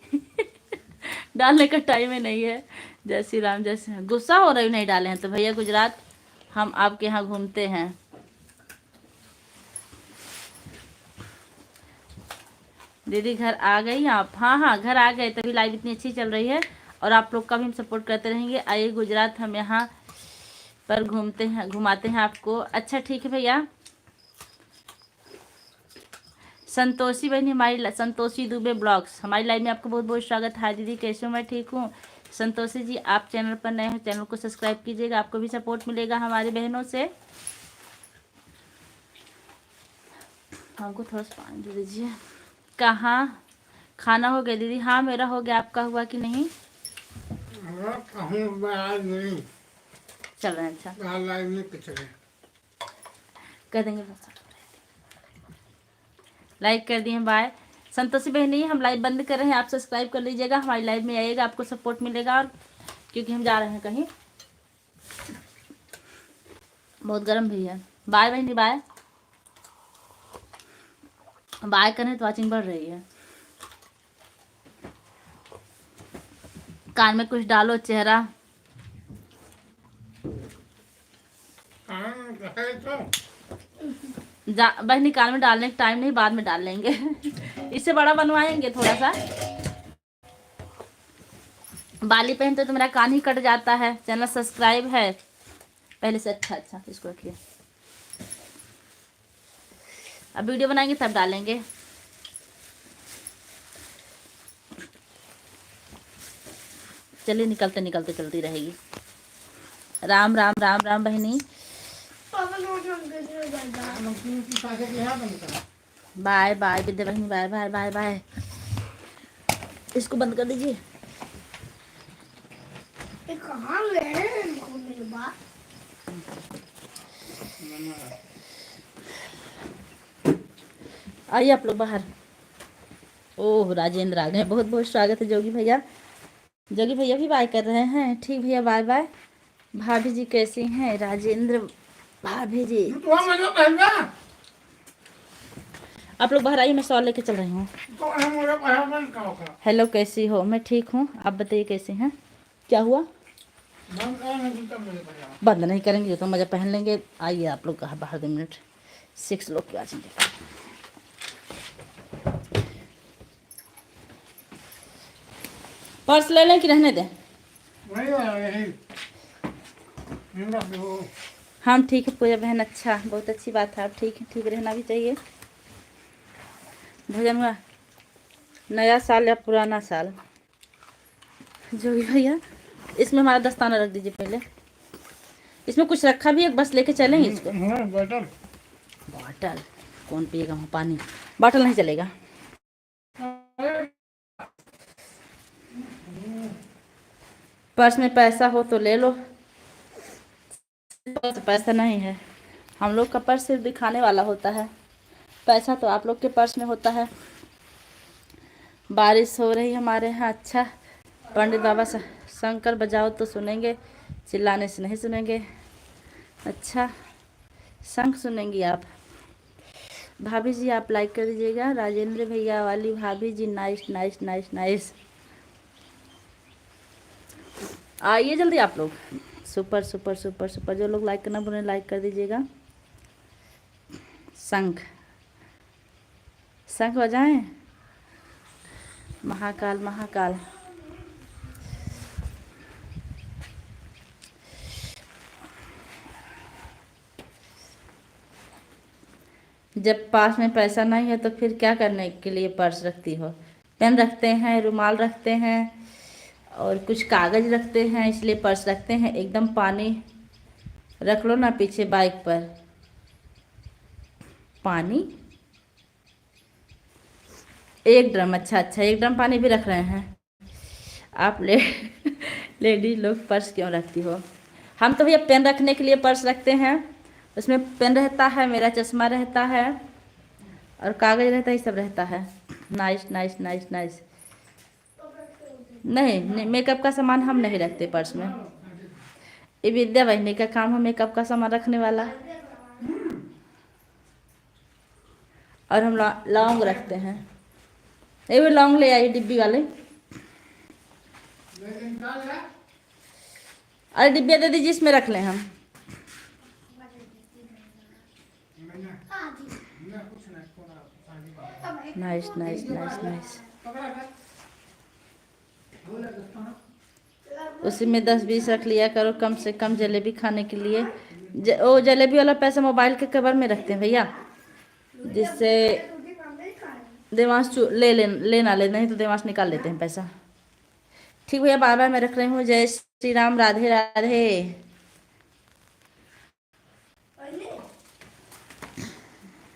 डालने का टाइम ही नहीं है। जय श्री राम, जय श्री राम। गुस्सा हो रही नहीं डाले हैं तो भैया गुजरात हम आपके यहाँ घूमते हैं। दीदी घर आ गई आप? हाँ हाँ, घर आ गए, तभी लाइव इतनी अच्छी चल रही है। और आप लोग का भी हम सपोर्ट करते रहेंगे। आइए गुजरात, हम यहाँ पर घूमते हैं, घुमाते हैं आपको। अच्छा ठीक है भैया। संतोषी बहनी हमारी, संतोषी दुबे ब्लॉग्स हमारी लाइव में आपको बहुत बहुत स्वागत है। दीदी कैसे हो? मैं ठीक हूँ। संतोषी जी आप चैनल पर नए हो, चैनल को सब्सक्राइब कीजिएगा, आपको भी सपोर्ट मिलेगा हमारी बहनों से। हमको थोड़ा सा पानी दे दीजिए। कहाँ खाना हो गया दीदी? हाँ मेरा हो गया, आपका हुआ कि नहीं? आज नहीं चल रहे हैं। अच्छा लाइव में पिछले कर देंगे, लाइक कर दिए। बाय संतोषी बहनी, हम लाइव बंद कर रहे हैं, आप सब्सक्राइब कर लीजिएगा, हमारी लाइव में आइएगा, आपको सपोर्ट मिलेगा। और क्योंकि हम जा रहे हैं कहीं, बहुत गर्म भी है। बाय बहनी, बाय बाय करें तो वॉचिंग बढ़ रही है। कान में कुछ डालो, चेहरा बहनी कान में डालने का टाइम नहीं, बाद में डाल लेंगे। इससे बड़ा बनवाएंगे थोड़ा सा। बाली पहनते तो मेरा कान ही कट जाता है। चैनल सब्सक्राइब है पहले से। अच्छा इसको रखिए, अब वीडियो बनाएंगे तब डालेंगे। चलिए निकलते निकलते चलती रहेगी। राम राम राम राम बहनी। बाय बाय विद्या बहनी, बाय बाय बाय बाय। इसको बंद कर दीजिए। कहाँ गए मेरे बाप? आइए आप लोग बाहर। ओह राजेंद्र आ गए, बहुत बहुत स्वागत है जोगी भैया। जोगी भैया भी बाय कर रहे हैं। ठीक भैया, बाय बाय। भाभी जी कैसी हैं? राजेंद्र भाभी जी आप लोग बाहर आइए, मैं सॉल लेके चल रही हूँ। हेलो कैसी हो? मैं ठीक हूँ, आप बताइए कैसे हैं? क्या हुआ? बंद नहीं करेंगे तो मजा पहन लेंगे। आइए आप लोग बाहर 2 मिनट। 6 लोग आ जाएंगे। पर्स ले लें कि रहने दें? हम ठीक है पूजा बहन। अच्छा बहुत अच्छी बात है, आप ठीक है, ठीक रहना भी चाहिए। भोजन हुआ? नया साल या पुराना साल, जो भी भैया। इसमें हमारा दस्ताना रख दीजिए पहले। इसमें कुछ रखा भी है, बस लेके चलेंगे इसको। बॉटल बॉटल कौन पिएगा वहाँ पानी? बॉटल नहीं चलेगा। पर्स में पैसा हो तो ले लो, तो पैसा नहीं है। हम लोग का पर्स सिर्फ दिखाने वाला होता है, पैसा तो आप लोग के पर्स में होता है। बारिश हो रही हमारे यहाँ। अच्छा, पंडित बाबा शंकर बजाओ तो सुनेंगे, चिल्लाने से नहीं सुनेंगे। अच्छा, शंख सुनेंगी आप। भाभी जी आप लाइक कर दीजिएगा। राजेंद्र भैया वाली भाभी जी, नाइस नाइस नाइस नाइस। आइए जल्दी आप लोग। Super super super super. जो लोग लाइक करना भूलें लाइक कर दीजिएगा। शंख शंख बजाएं। महाकाल महाकाल। जब पास में पैसा नहीं है तो फिर क्या करने के लिए पर्स रखती हो? पेन रखते हैं, रुमाल रखते हैं और कुछ कागज रखते हैं, इसलिए पर्स रखते हैं। एकदम पानी रख लो ना पीछे बाइक पर। पानी 1 ड्रम। अच्छा अच्छा, 1 ड्रम पानी भी रख रहे हैं आप। लेडीज लोग पर्स क्यों रखती हो? हम तो भैया पेन रखने के लिए पर्स रखते हैं। उसमें पेन रहता है, मेरा चश्मा रहता है और कागज रहता है, ये सब रहता है। Nice nice nice nice. नहीं, मेकअप का सामान हम नहीं रखते पर्स में। ये विद्या बहनी का काम है मेकअप का सामान रखने वाला। और हम लौंग रखते हैं। ये भी लौंग ले आई डिब्बी वाले। अरे डिब्बे दे दीजिए, इसमें रख लें हम। Nice nice nice nice. उसी में 10-20 रख लिया करो कम से कम, जलेबी खाने के लिए। ओ जलेबी वाला पैसा मोबाइल के कवर में रखते हैं भैया, जिससे देवांश लेना ले, नहीं तो देवांश निकाल लेते हैं पैसा। ठीक भैया, बार बार मैं रख रही हूँ। जय श्री राम, राधे राधे।